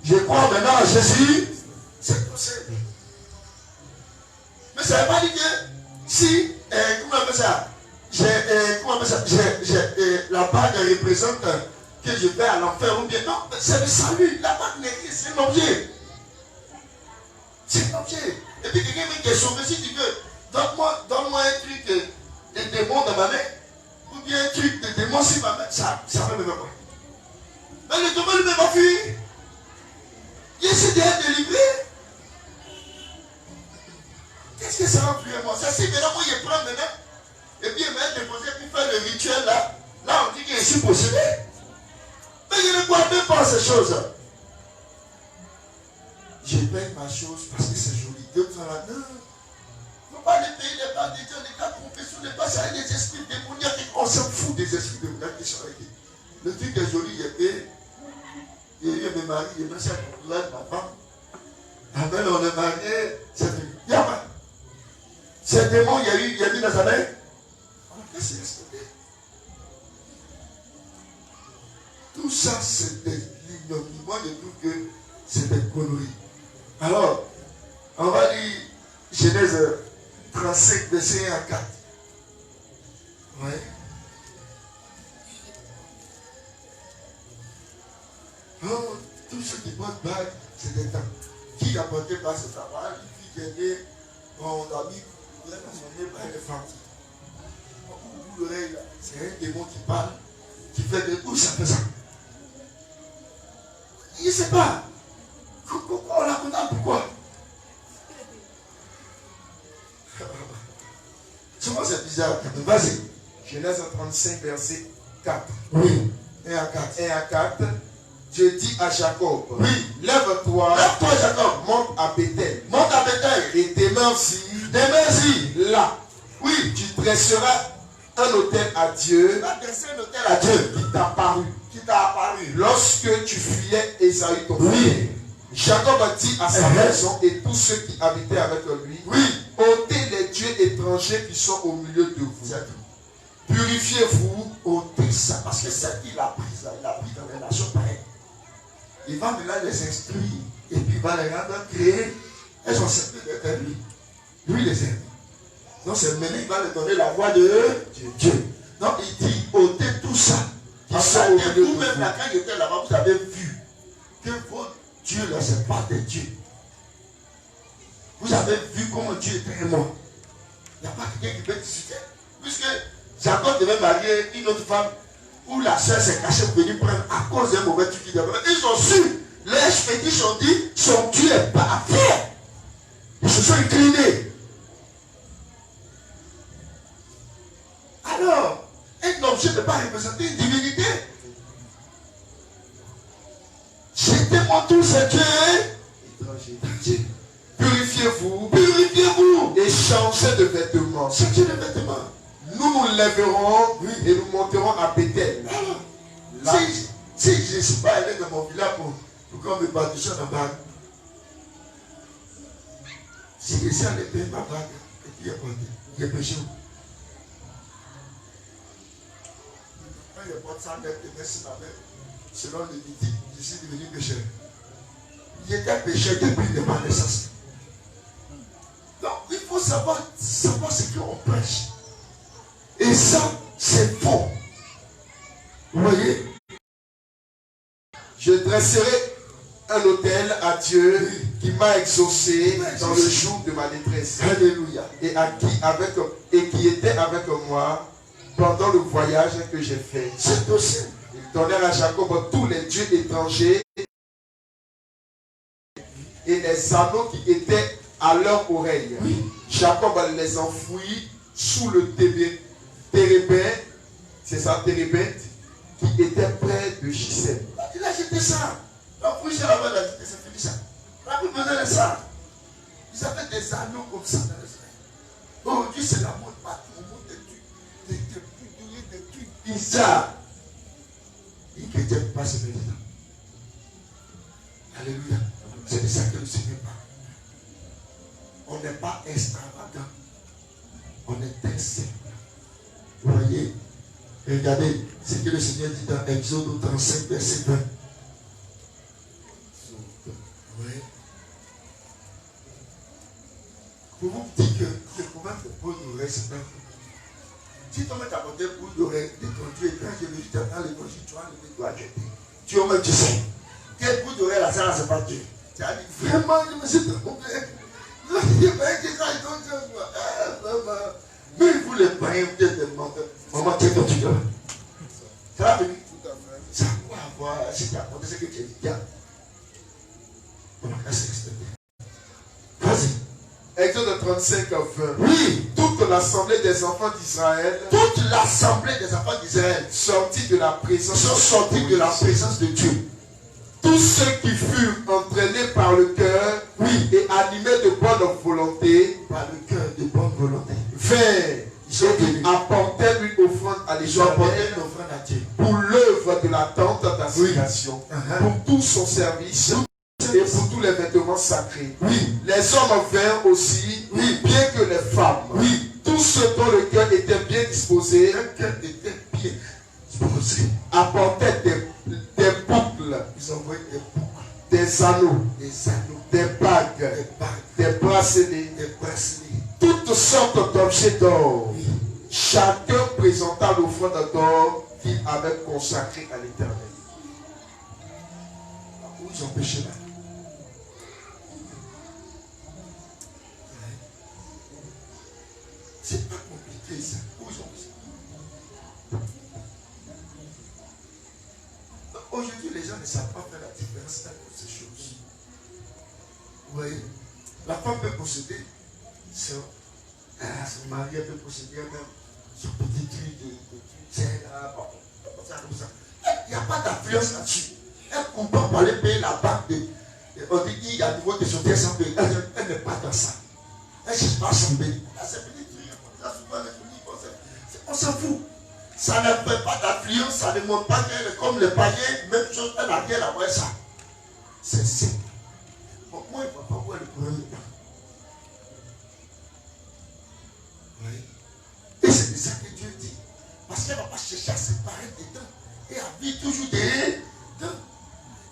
Je crois maintenant à Jésus, c'est possible. Mais ça ne veut pas dire que si, comment on appelle ça? La bague représente que je vais à l'enfer ou bien non, c'est le salut. La bague n'est rien, c'est un objet. C'est un objet. Et puis quelqu'un qui est sauvé, si tu veux, donne-moi un truc de démon dans ma main, ou bien un truc de démon sur ma main, ça ne me va pas. Mais le démon ne me va fuir. Il essaie d'être délivré. Qu'est-ce que ça va fuir moi? Ça, c'est maintenant moi je prends maintenant. Et puis il m'a déposé pour faire le rituel là. Là on dit que je suis possédé. Mais je ne crois même pas à ces choses. Je paye ma chose parce que c'est joli. Dieu nous en a dit. Il ne faut pas les payer les pas des gens, les cas de confession, les pas ça, les esprits démoniaques. On s'en fout des esprits démoniaques qui sont avec eux. Le truc est joli, il est payé. Et il me marie, il me dit ça pour ma femme. Amen, on est mariés, c'est fini. Il y a pas. Ces démons, il y a mis dans sa main. On a fait respecter. Tout ça, c'est des ignominie. Moi, je trouve que c'est des conneries. Alors, on va lire Genèse 35, verset 1 à 4. Ouais. Oh, tous ceux qui portent bague, c'est des temps. Qui n'a porté pas ce travail? Une fille qui est née, on a mis son nez par les femmes. Au bout de l'oreille, c'est un démon qui parle, qui fait des où ça fait ça. Il ne sait pas. On la condamne pourquoi? Souvent c'est bizarre. Vas-y. Genèse 35, verset 4. Oui. 1 à 4. 1 à 4. Dieu dit à Jacob, oui, lève-toi, Jacob, monte à Bethel. Monte à Bethel. Et demeure-y, là. Oui, tu dresseras un autel à Dieu. Tu vas dresser un autel à Dieu qui t'a apparu. Lorsque tu fuyais Esaü ton frère. Jacob a dit à sa maison et tous ceux qui habitaient avec lui, ôtez les dieux étrangers qui sont au milieu de vous. Purifiez-vous, ôtez ça. Parce que ça, il a pris ça, il a pris dans les nations pareilles. Il va maintenant les instruire et puis il va les rendre créer. Elles ont servi d'être lui. Lui les aime. Donc c'est maintenant il va leur donner la voix de Dieu. Donc il dit ôtez tout ça. Vous-même là, quand il était là-bas, vous avez vu que votre Dieu là, c'est pas des dieux. Vous avez vu comment Dieu était mort. Il n'y a pas quelqu'un qui peut discuter. Puisque Jacob devait marier une autre femme où la soeur s'est cachée pour venir prendre à cause d'un mauvais truc qui devait. Ils ont su. Les fétiches ont dit son Dieu n'est pas à faire. Ils se sont inclinés. Alors, un objet ne peut pas représenter une divinité. Jetez-moi tous ces dieux. Purifiez-vous. Purifiez-vous. Et changez de vêtements. Changez de vêtements. Nous nous lèverons et nous monterons à Bethel. Si je ne suis pas allé dans mon village pour qu'on me baptise dans ma bague. Si je suis allé payer ma bague, et puis il y a péché. Quand il porte sa mère, il met sur ma mère. Selon le mythique, je suis devenu pécheur. Il était pécheur depuis ma naissance. Donc il faut savoir ce qu'on prêche. Et ça, c'est faux. Vous voyez? Je dresserai un autel à Dieu qui m'a exaucé dans le jour de ma détresse. Alléluia. Et qui était avec moi pendant le voyage que j'ai fait. C'est possible. Ils donnèrent à Jacob tous les dieux étrangers et les anneaux qui étaient à leur oreille. Oui. Jacob les enfouit sous le térébinthe, c'est ça, térébinthe, qui était près de Shichem. Il a jeté ça. Donc, vous savez, il a jeté ça, c'est fini ça. On n'a plus besoin de ça. Ils avaient des anneaux comme ça dans les oreilles. Aujourd'hui, c'est la mode partout. On monte des trucs bizarres. Les chrétiens ne passent pas maintenant. Alléluia. C'est de ça que le Seigneur parle. On n'est pas extravagant. On est simple. Vous voyez? Regardez ce que le Seigneur dit dans Exode 35, verset 20. Oui. Pour vous dire que le problème de bouche d'oreille, c'est pas vrai. Si tu mets ta côté bouche d'oreille de ton Dieu, et quand je le dis dans l'évangile, tu vas le doigt jeter. Tu vas me dire ça. Quelle bouche d'oreille là, ça là, c'est pas Dieu. Tu as dit vraiment, je me suis trompé. Il y a pas qui ça, ils ont dit, vraiment. Mais vous les païens, vous êtes des menteurs. Maman, tu es ton Dieu. Ça va venir. Ça va avoir, si tu as apporté ce que tu as dit, bien. On va casser l'extérieur. Vas-y. Exode 35, 20. Oui. Toute l'assemblée des enfants d'Israël. Toute l'assemblée des enfants d'Israël. Sortis de la présence. Sont sortis de la présence de Dieu. Tous ceux qui furent entraînés par le cœur, et animés de bonne volonté, par le cœur de bonne volonté, vinrent et apportèrent une offrande à l'Éternel pour l'œuvre de la tente d'assignation, pour tout son service et pour tous les vêtements sacrés. Les hommes vinrent aussi, bien que les femmes. Tous ceux dont le cœur était bien disposé, apportaient des boucles, ils envoyaient des boucles, des anneaux, des bagues, des bracelets, toutes sortes d'objets d'or. Chacun présenta l'offrande d'or qu'il avait consacrée à l'Éternel. où ils ont péché là. C'est pas compliqué ça. Où ils ont péché. Aujourd'hui, les gens ne savent pas faire la différence entre ces choses. Vous voyez, la femme peut posséder son mari, peut posséder même son petit truc de c'est là, comme ça. Il n'y a pas d'influence là-dessus. Elle comprend par aller payer la banque on dit qu'il y a nouveau de son terre sans payer. Elle n'est pas dans ça. Elle ne cherche pas à s'en payer. C'est petit truc, on s'en fout. Ça ne fait pas d'influence, ça ne montre pas qu'elle est comme les païens, même chose, elle a rien à voir ça. C'est simple. Bon, moi, il ne va pas voir le problème dedans. Oui. Et c'est de ça que Dieu dit. Parce qu'elle ne va pas chercher à se séparer dedans. Et à vivre toujours dedans.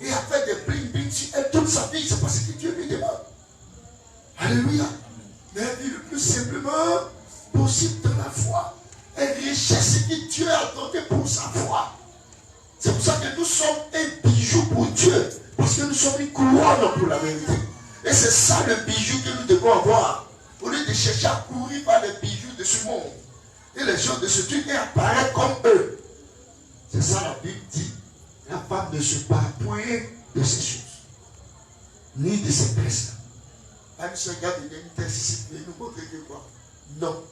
Et à faire des bling sur elle toute sa vie. C'est parce que Dieu lui demande. Alléluia. Mais elle vit le plus simplement possible dans la foi. Elle recherche ce que Dieu a donné pour sa foi. C'est pour ça que nous sommes un bijou pour Dieu. Parce que nous sommes une couronne pour la vérité. Et c'est ça le bijou que nous devons avoir. Au lieu de chercher à courir par les bijoux de ce monde. Et les gens de ce truc et apparaître comme eux. C'est ça la Bible dit. La femme ne se part point de ces choses. Ni de ces tresses-là. Pas une seule gars de une test ici. Nous montrer que quoi? Non.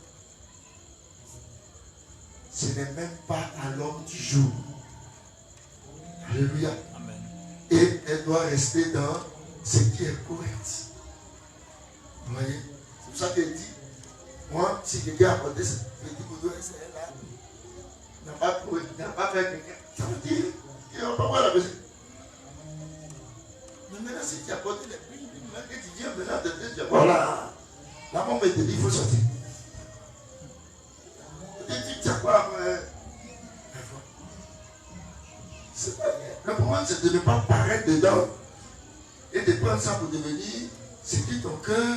Ce n'est même pas à l'homme du jour. Alléluia. Amen. Et elle doit rester dans ce qui est correct. Vous voyez? C'est pour ça qu'elle dit, moi, si quelqu'un a apporté ce petit boudou, c'est là. Il n'a pas fait quelqu'un. Ça veut dire qu'il n'a pas voir la besoin. Mais maintenant, si tu as apporté les billes, que tu viens maintenant de te dire, voilà. La maman me dit, il faut sortir. Tu as quoi après? Le problème, c'est de ne pas paraître dedans et de prendre ça pour devenir ce que ton cœur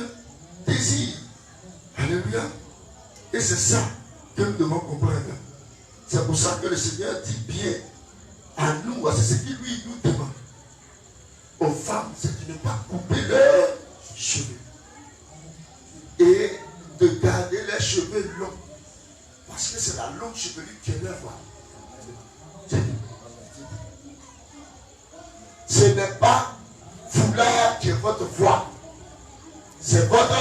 désire. Alléluia. Et c'est ça que nous devons comprendre. C'est pour ça que le Seigneur dit bien à nous, c'est ce qu'il lui nous demande. Aux femmes, c'est de ne pas couper leurs cheveux et de garder leurs cheveux longs. Parce que c'est la longue chevelure qui est leur voix. Ce n'est pas foulard qui est votre voix. C'est votre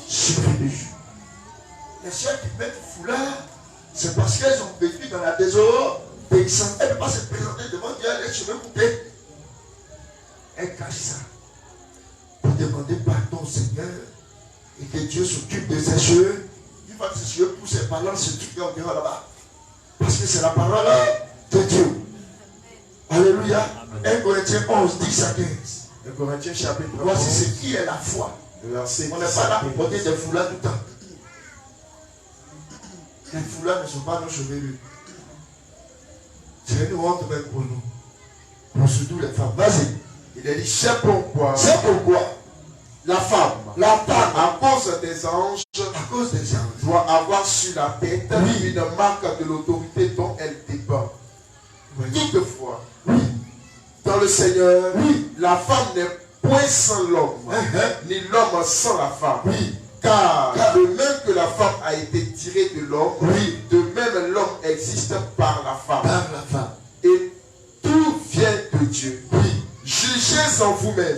chevelure. Les sœurs qui mettent foulard, c'est parce qu'elles ont vécu dans la désobéissance. Elles ne peuvent pas se présenter devant Dieu les cheveux coupés. Elles cachent ça. Pour demander pardon au Seigneur et que Dieu s'occupe de ses cheveux. Il va ses cheveux pour ses parents, ce truc là, on dira là-bas. Parce que c'est la parole de Dieu. Alléluia. 1 Corinthiens 11, 10 à 15. 1 Corinthiens chapitre 11. Voici ce qui est la foi. On n'est pas là pour porter des foulards tout le temps. Les foulards ne sont pas nos chevelures. C'est une honte même pour nous. Pour surtout les femmes. Vas-y. Il a dit, c'est pourquoi la femme, à cause des anges, doit avoir sur la tête une marque de l'autorité dont elle dépend. Toutefois, dans le Seigneur, la femme n'est point sans l'homme, ni l'homme sans la femme. Car de même que la femme a été tirée de l'homme, de même l'homme existe par la femme. Et tout vient de Dieu. Jugez en vous-même.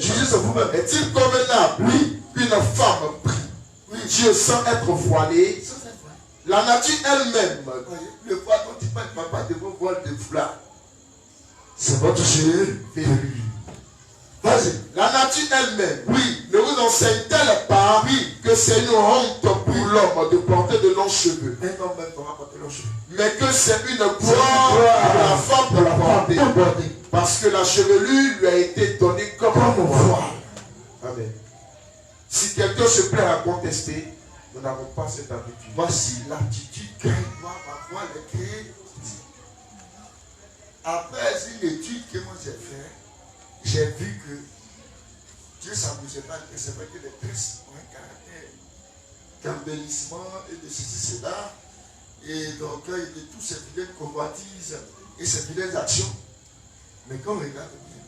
Est-il convenable qu'une femme prie Dieu sans être voilée? La nature elle-même. Le voile dont il parle, pas de vos voiles de foulard. C'est votre cheveu. Vas-y. La nature elle-même, ne vous enseigne-t-elle pas que c'est une honte pour l'homme de porter de longs cheveux? Un homme même pourra porter longs cheveux. Mais que c'est une gloire pour la femme de la porter. Parce que la chevelure lui a été donnée comme un voile. Amen. Si quelqu'un se plaît à contester, nous n'avons pas cette habitude. Voici l'attitude qu'elle doit avoir les créer. Après une étude que moi j'ai faite, j'ai vu que Dieu ne s'amusait pas que c'est vrai que les tresses ont un caractère d'embellissement et de ceci, cela, et d'orgueil de tous ces vilaines convoitises et ces vilaines actions. Mais quand on regarde bien,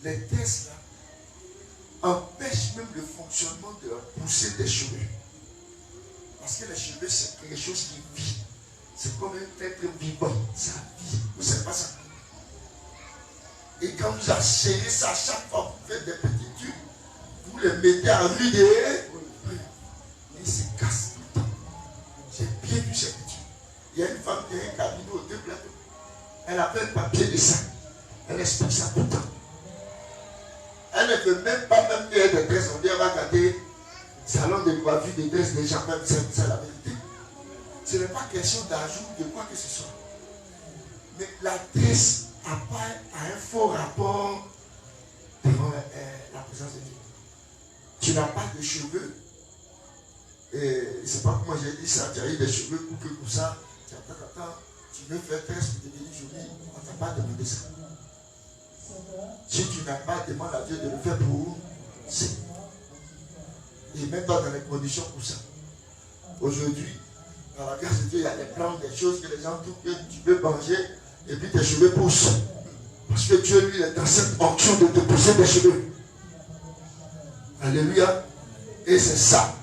les tresses là empêchent même le fonctionnement de la poussée des cheveux. Parce que les cheveux, c'est quelque chose qui vit. C'est comme un être vivant. Ça vit. Vous ne savez pas ça. Et quand vous achetez ça, chaque fois que vous faites des petits tubes, vous les mettez à rude et ils se cassent tout le temps. J'ai bien vu cette étude. Il y a une femme qui a un cabinet aux 2 plateaux. Elle a fait un papier de ça. Elle explique ça tout le temps. Elle ne veut même pas même faire des tresses. On dit elle va garder salon de coiffure, des tresses des gens. Même c'est la vérité. Ce n'est pas question d'ajout de quoi que ce soit. Mais la tresse apparaît à un fort rapport devant la présence de Dieu. Tu n'as pas de cheveux. Et c'est pas comment j'ai dit ça. Tu as eu des cheveux coupés comme ça. Attends, tu veux faire tresse pour devenir joli. On ne t'a pas demandé ça. Si tu n'as pas, demande à Dieu de le faire pour c'est. Et même pas dans les conditions pour ça. Aujourd'hui, dans la grâce de Dieu, il y a des plans, des choses que les gens trouvent que tu peux manger et puis tes cheveux poussent. Parce que Dieu, lui, est dans cette onction de te pousser des cheveux. Alléluia. Et c'est ça.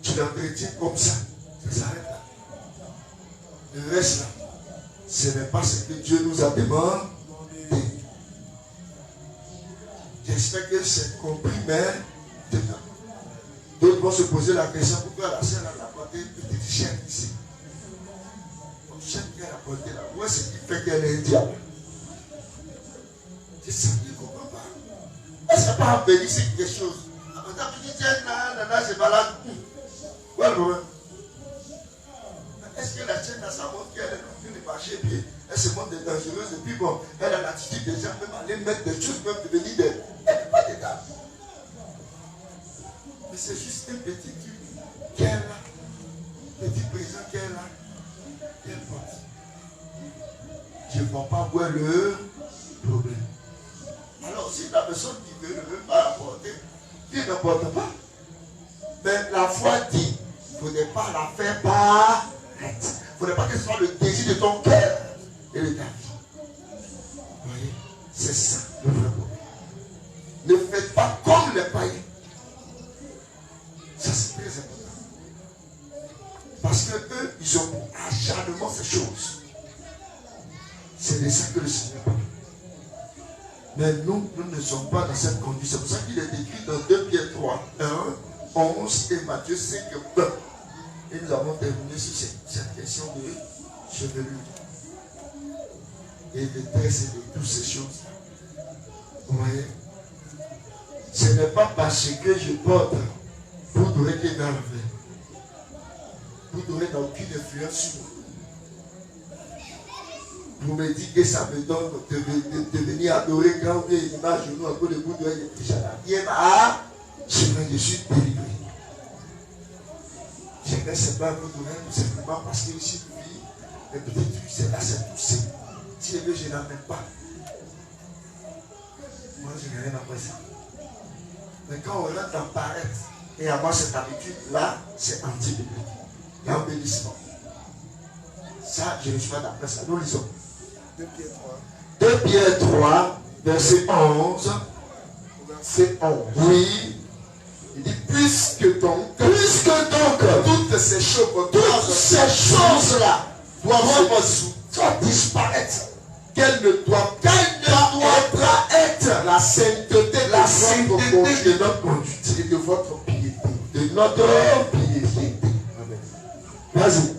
Tu l'entretiens comme ça. Ça s'arrête là. Le reste là, ce n'est pas ce que Dieu nous a demandé. J'espère que c'est compris, mais dedans. D'autres vont se poser la question pourquoi la sœur a apporté une petite chaîne ici. Une chaîne qu'elle a apportée là. Où est-ce qui fait qu'elle est un diable? C'est ça que je ne comprends pas. Est-ce que pas en béni c'est quelque chose? On a petite chaîne là, c'est malade. Quoi le problème? Est-ce que la chaîne là, ça montre qu'elle est en train de marcher pied? Elle se montre dangereuse et puis bon, elle a l'attitude des gens, même aller mettre des choses, même devenir des. Elle n'est pas des dames. Mais c'est juste un petit truc qu'elle a, petit présent qu'elle a, qu'elle porte. Je ne vois pas où est le problème. Alors, si la personne qui ne veut pas apporter, qui n'apporte pas, mais la foi dit, il ne faudrait pas la faire paraître. Il ne faudrait pas que ce soit le désir de ton cœur et de ta vie. Vous voyez, c'est ça le vrai problème. Ne faites pas comme les païens. Ça, c'est très important. Parce que eux, ils ont pour acharnement ces choses. C'est de ça que le Seigneur parle. Mais nous ne sommes pas dans cette condition. C'est pour ça qu'il est écrit dans 2 Pierre 3, 1, 11 et Matthieu 5, 20. Et nous avons terminé sur cette question de chevelure. Et de tresses et de toutes ces choses. Vous voyez? Ce n'est pas parce que je porte pour donner qu'il va enlever. Pour donner aucune influence sur moi. Vous me dites que ça me donne de venir adorer quand on est une image de nous à cause de vous de je suis délivré. Je ne sais pas vous donner tout simplement parce que ici, les petits trucs, c'est là, c'est poussé. Si je veux, je n'amène pas. Moi, je n'ai rien après ça. Mais quand on rentre dans paraître et avoir cette habitude, là, c'est anti-biblique. Il y a un bénissement. Ça, je ne suis pas d'après ça. Nous lisons. 2 Pierre 3, verset 11. Verset 11. Oui. Il dit, puisque donc, toutes ces choses-là doivent disparaître. Qu'elles ne doivent pas être la sainteté de notre conduite et de votre piété. De notre piété. Vas-y.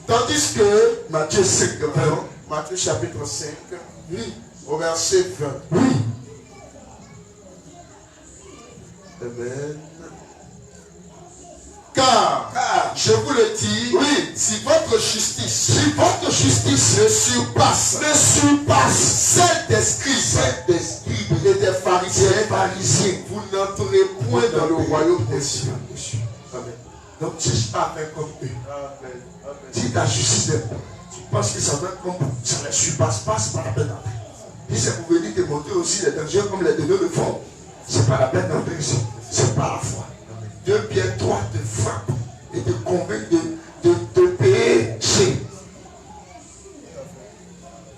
Tandis que Matthieu 5, 20, Matthieu chapitre 5, oui, au verset 20. Oui. Amen. Car, je vous le dis, oui, si votre justice ne surpasse celle des scribes et des pharisiens, vous n'entrez point dans le royaume des cieux. Amen. Donc, tu ne cherches pas à faire comme eux. Amen. Si ta justice est bonne, tu penses que ça doit être comme ça ne surpasse pas, c'est pas la peine d'entrer. Si c'est pour venir te montrer aussi les dangers comme les deux le font, c'est pas la peine d'entrer ici. C'est pas la foi. 2 Pierre 3 te frappe et te convainc de pécher.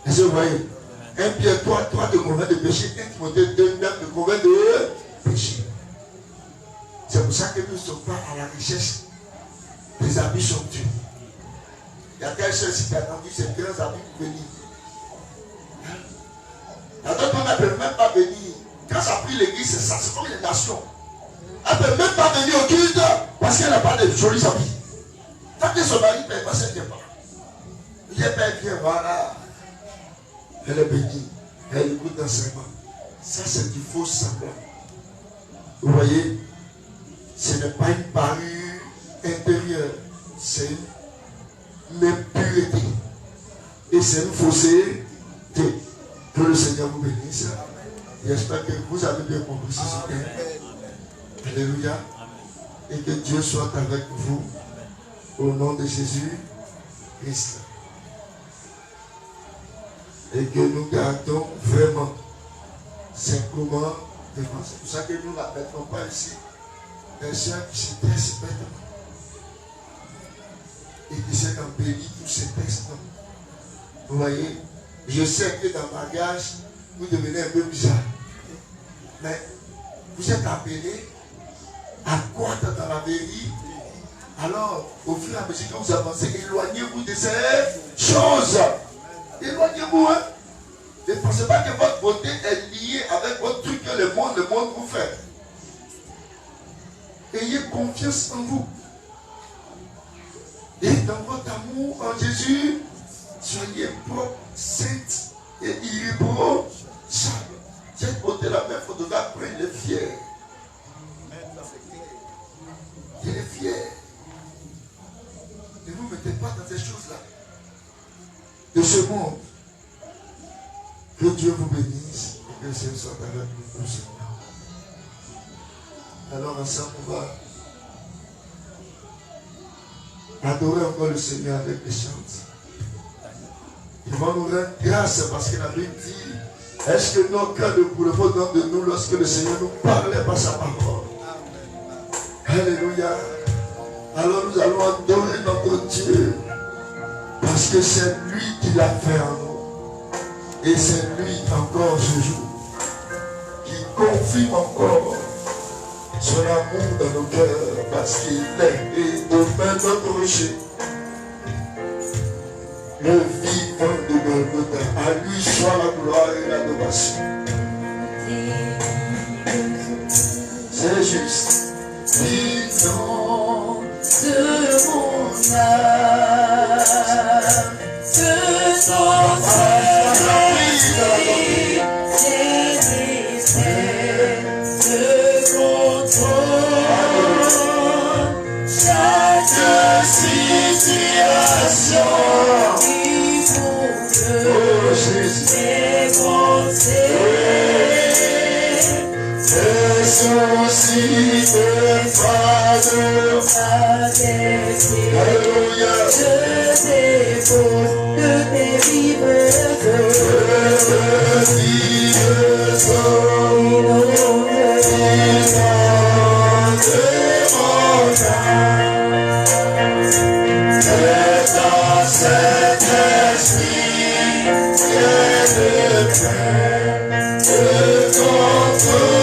Est-ce que vous voyez? 1 Pierre 3 te convainc de péché. 1 Timothée 2, 9 te convainc de péché. C'est pour ça que nous ne sommes pas à la recherche des habits somptueux. Il y a telle chose qui t'a attendu, c'est grands habits pour venir. Il y a d'autres qui ne peuvent même pas venir. Quand ça prie l'église, c'est ça, c'est comme les nations. Elle ne peut même pas venir au culte parce qu'elle n'a pas de jolis habits. Tant que son mari ne paye pas, c'est qu'elle pas. Il est pas bien, voilà. Elle est bénie. Elle écoute l'enseignement. Ça, c'est du faux semblant. Vous voyez, ce n'est pas une parure intérieure, c'est une impureté. Et c'est une fausseté. Que le Seigneur vous bénisse. J'espère que vous avez bien compris ce soir. Alléluia. Et que Dieu soit avec vous. Au nom de Jésus-Christ. Et que nous gardons vraiment simplement devant. C'est pour ça que nous n'appelons pas ici des sœurs qui se taisent bêtement et qui s'est embelli tous ces textes. Vous voyez, je sais que dans le mariage, vous devenez un peu bizarre. Mais vous êtes appelés à croître dans la vérité. Alors, au fur et à mesure que vous avancez, éloignez-vous de ces choses. Éloignez-vous, hein. Ne pensez pas que votre beauté est liée avec votre truc que le monde vous fait. Ayez confiance en vous. Et dans votre amour en Jésus, soyez propres, saintes et irréprochables. Cette beauté-là, même photographe, il est fier. Il est fier. Ne vous mettez pas dans ces choses-là. De ce monde. Que Dieu vous bénisse et que le Seigneur soit avec nous tous. Alors ensemble, on va adorer encore le Seigneur avec les chants. Il va nous rendre grâce parce que la Bible dit, est-ce que nos cœurs ne pourraient pas dans de nous lorsque le Seigneur nous parlait par sa parole? Alléluia. Alors nous allons adorer notre Dieu parce que c'est lui qui l'a fait en nous. Et c'est lui encore ce jour qui confirme encore son amour dans nos cœurs parce qu'il est et demeure notre rocher. Le vivant de Golgotha, à lui soit la gloire et l'adoration. C'est juste. Vivant de mon âme, de ton salut, j'ai laissé ce contrôle. Chaque situation qui faut défoncer. Les soucis de fardeau, alléluia, je dépose de mes vives dans cet esprit, de paix, de contrôle.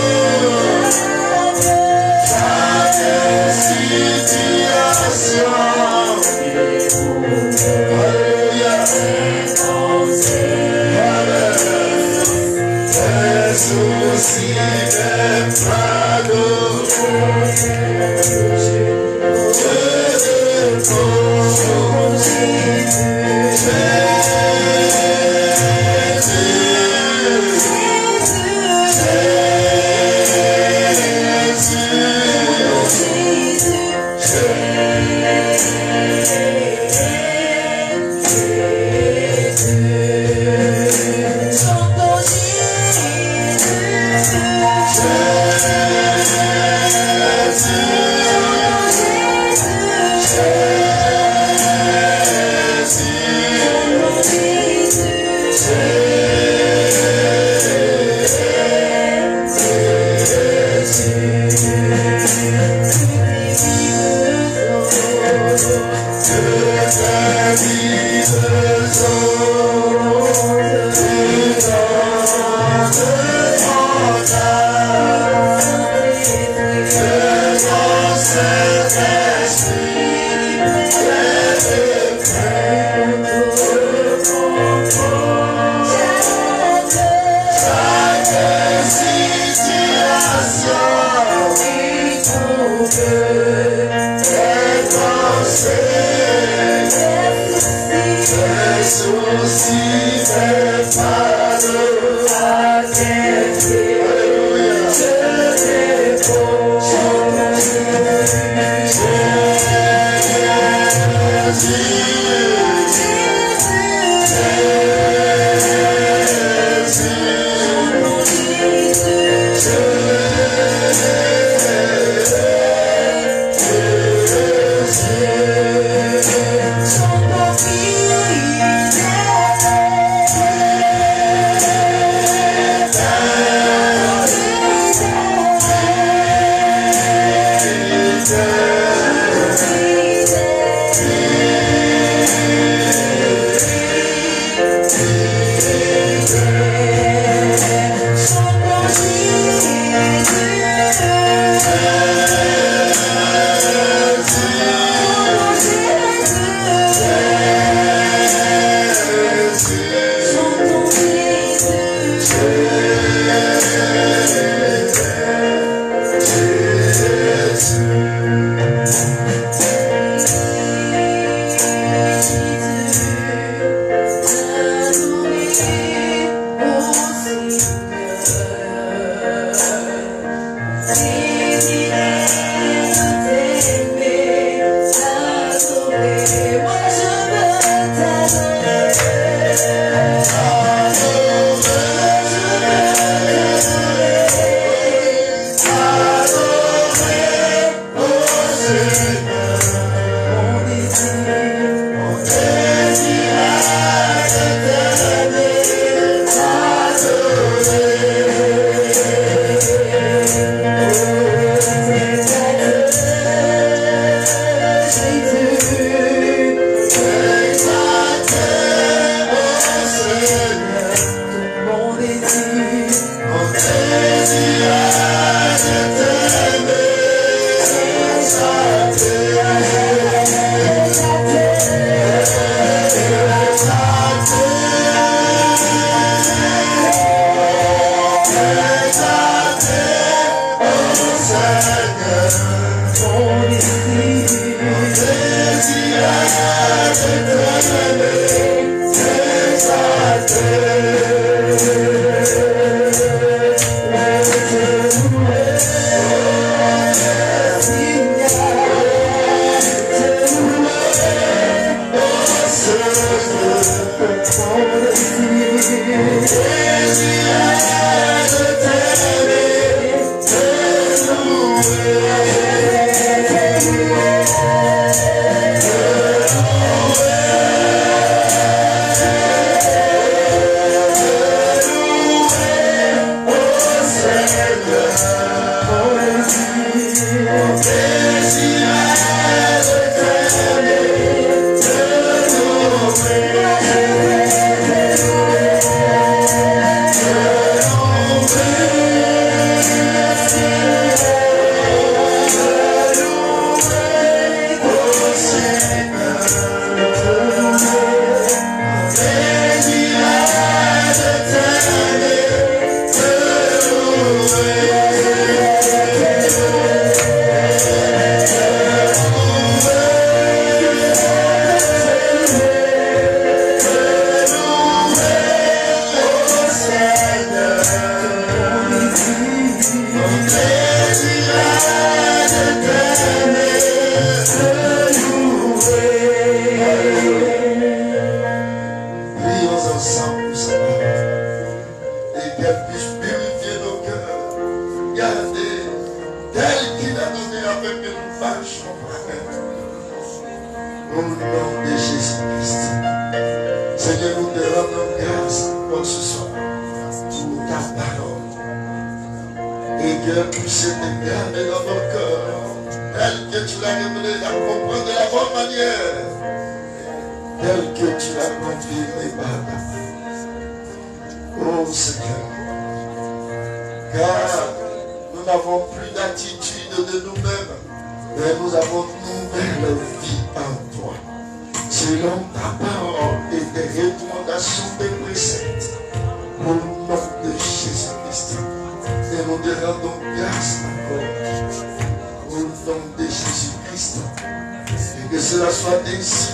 Que cela soit ainsi.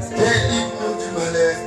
Délivre-nous du malheur.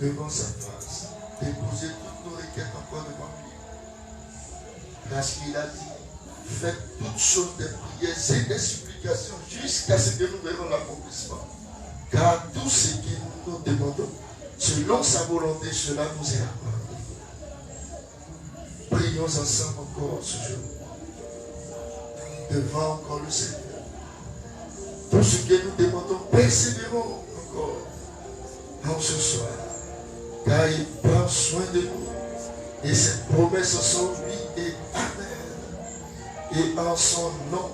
Devant sa face, déposer toutes nos requêtes encore devant lui. Parce qu'il a dit, faites toutes choses des prières et des supplications jusqu'à ce que nous verrons l'accomplissement. Car tout ce que nous demandons, selon sa volonté, cela nous est accordé. Prions ensemble encore ce jour, devant encore le Seigneur. Tout ce que nous demandons, persévérons encore en ce soir. Car il prend soin de nous. Et ses promesses sont oui et amen. Et en son nom,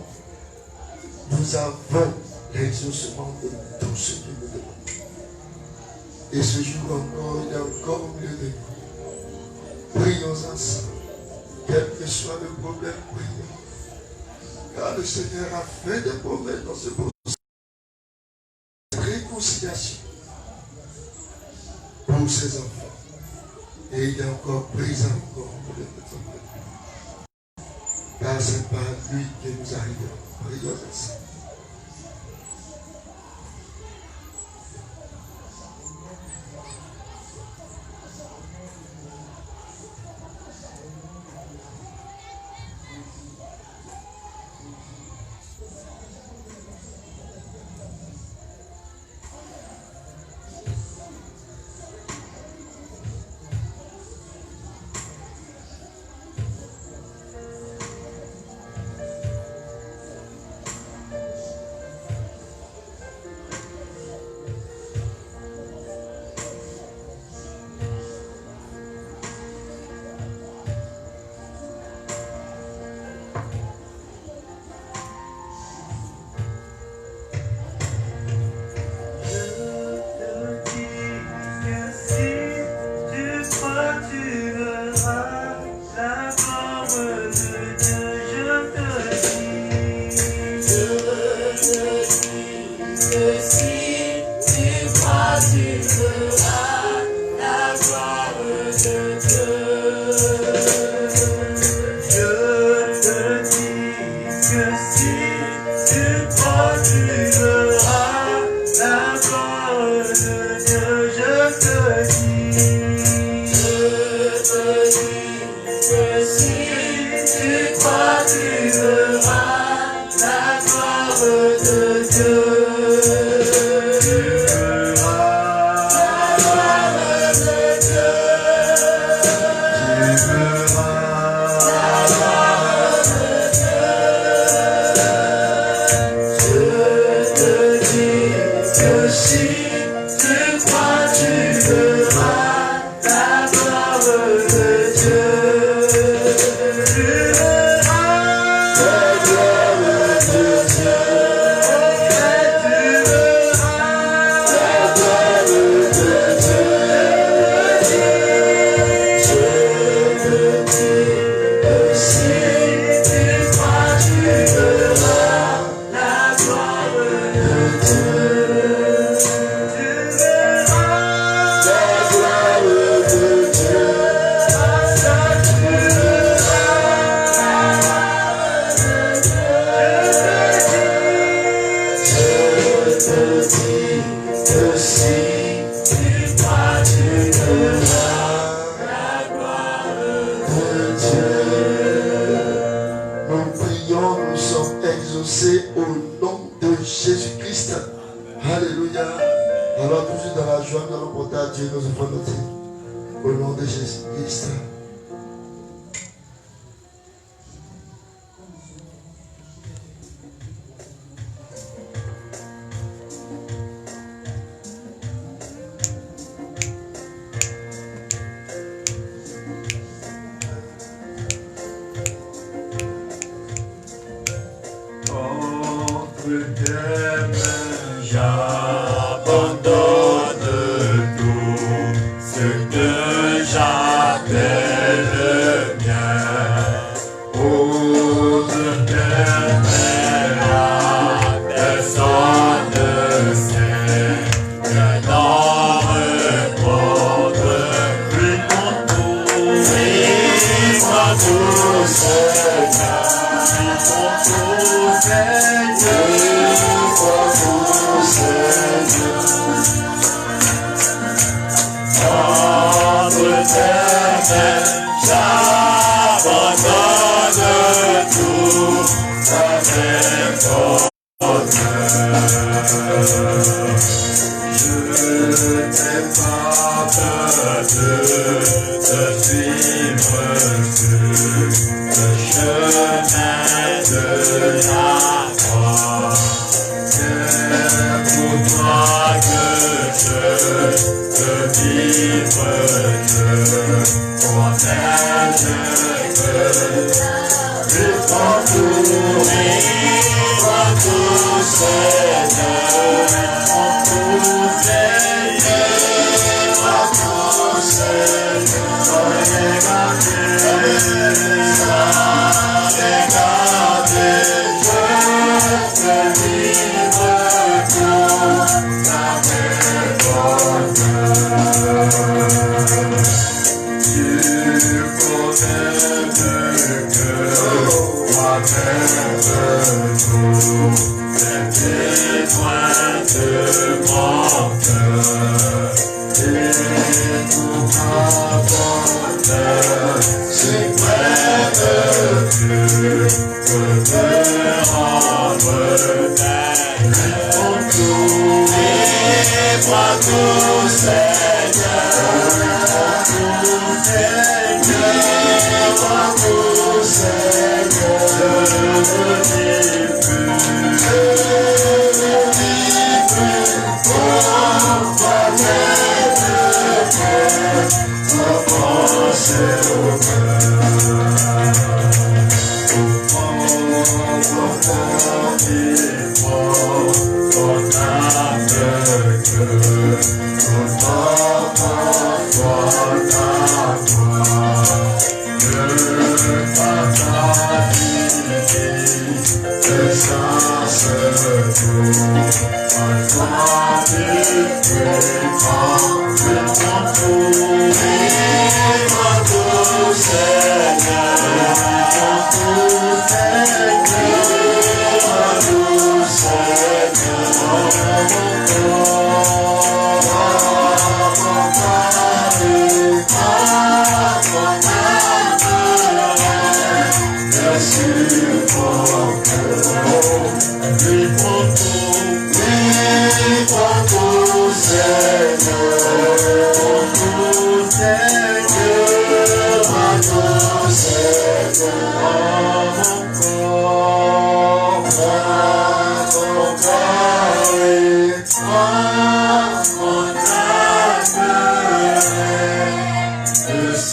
nous avons l'exaucement de tout ce que nous demandons. Et ce jour encore, il est encore au milieu de nous. Prions ensemble. Quel que soit le problème, prions. Car le Seigneur a fait des promesses dans ce processus. Réconciliation pour ses enfants. Et il est encore présent encore pour les enfants. Car c'est par lui que nous arrivons. Prions ensemble. Amen.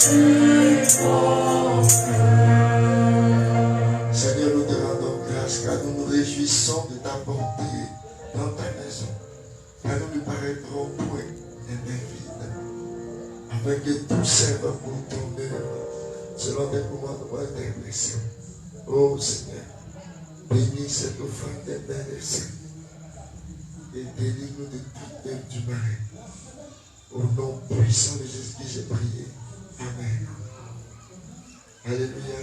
Seigneur, nous te rendons grâce car nous nous réjouissons de t'apporter dans ta maison. Car nous ne paraîtrons point les mains vides, afin que tout serve pour ton œuvre, selon tes commandements et tes pressions. Oh Seigneur, bénis cette offrande des mains des saints et délivre-nous de toute œuvre du mal. Au nom puissant de Jésus-Christ, j'ai prié. Amen. Alléluia.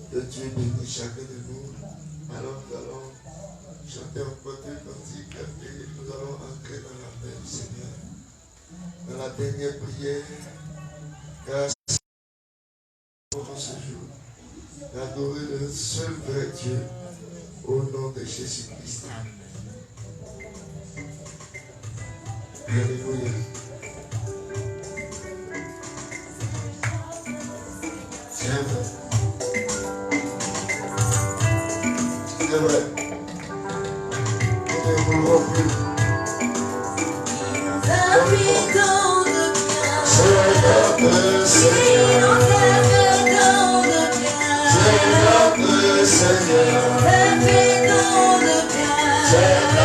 Que Dieu bénisse chacun de nous. Alors nous allons chanter encore deux cantiques et nous allons entrer dans la paix du Seigneur. Dans la dernière prière, grâce pour ce jour, d'adorer le seul vrai Dieu au nom de Jésus-Christ. Alléluia. C'est vrai. C'est vrai. Nous ne voulons plus. C'est notre Seigneur. C'est notre Seigneur. C'est notre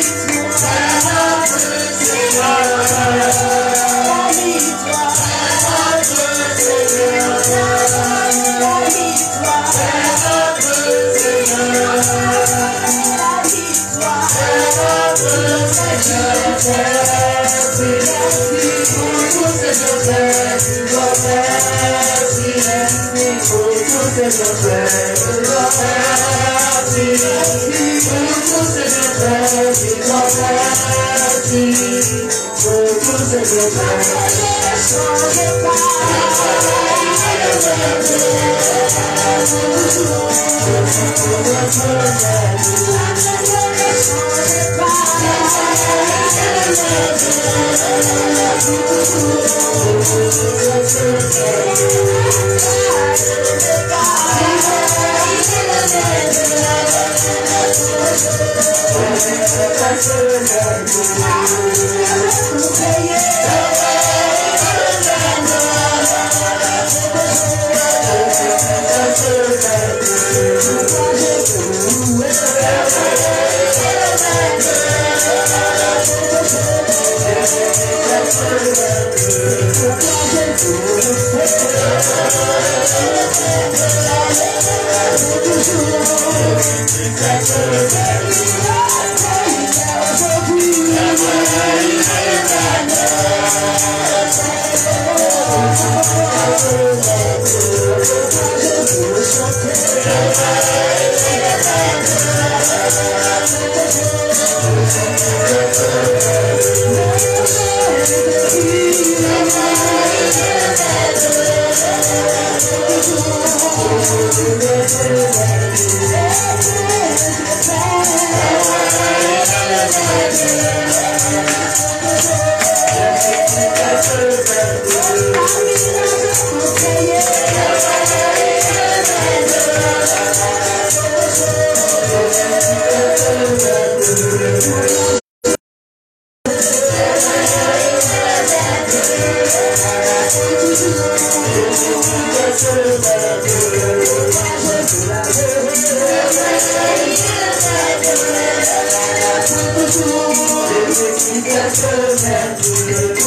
Seigneur.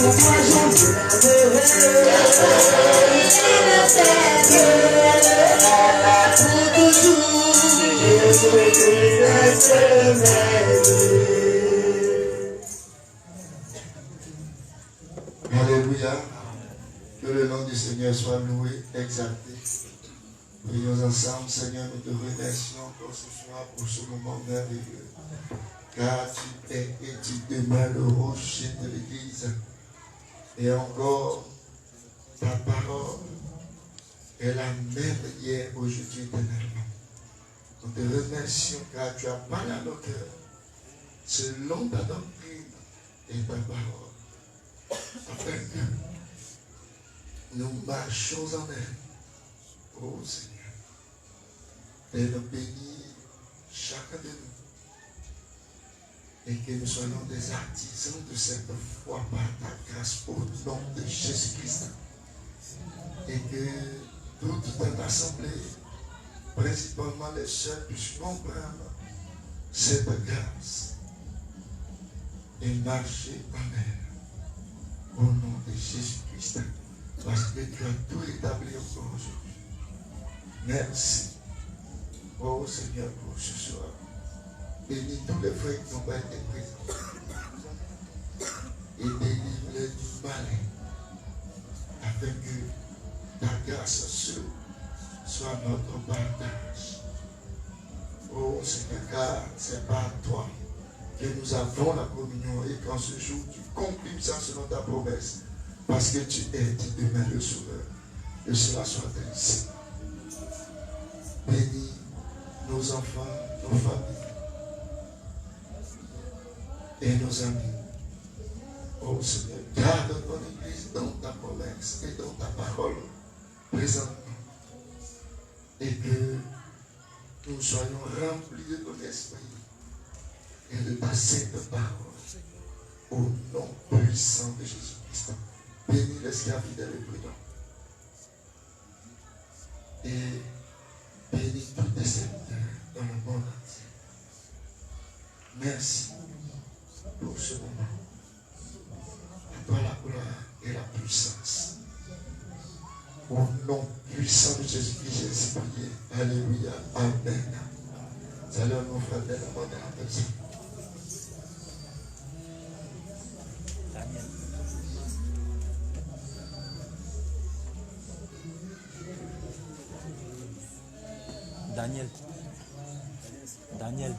Pourquoi Alléluia. Que le nom du Seigneur soit loué, exalté. Prions ensemble, Seigneur, nous te remercions encore ce soir pour ce moment merveilleux. Car tu es et tu demeures le rocher de l'Église. Et encore, ta parole est la même hier, aujourd'hui, éternellement. Nous te remercions car tu as parlé à nos cœurs selon ta doctrine et ta parole, afin que nous marchions en elle. Oh Seigneur, et nous bénis chacun de nous et que nous soyons des artisans de cette foi par ta grâce au nom de Jésus-Christ. Et que toute cette assemblée, principalement les sœurs, puissent comprendre cette grâce et marcher en elle au nom de Jésus-Christ. Parce que tu as tout établi encore aujourd'hui. Merci, oh Seigneur, pour ce soir. Bénis tous les frères qui n'ont pas été présents. Et délivre-les du mal. Afin que ta grâce seule soit notre partage. Oh Seigneur, car c'est par toi que nous avons la communion et qu'en ce jour tu conclus ça selon ta promesse. Parce que tu demeures le sauveur. Que cela soit ainsi. Bénis nos enfants, nos familles et nos amis. Oh Seigneur, garde ton Église dans ta promesse et dans ta parole présentement. Et que nous soyons remplis de ton esprit et de ta sainte parole. Au nom puissant de Jésus-Christ. Bénis l'esclave fidèle et prudent. Et bénis tous tes serviteurs dans le monde entier. Merci pour ce moment. À toi la gloire et la puissance. Au nom puissant de Jésus-Christ, j'ai ainsi prié. Alléluia. Amen. Salut à nos frères de la bonne personne. Daniel. Daniel.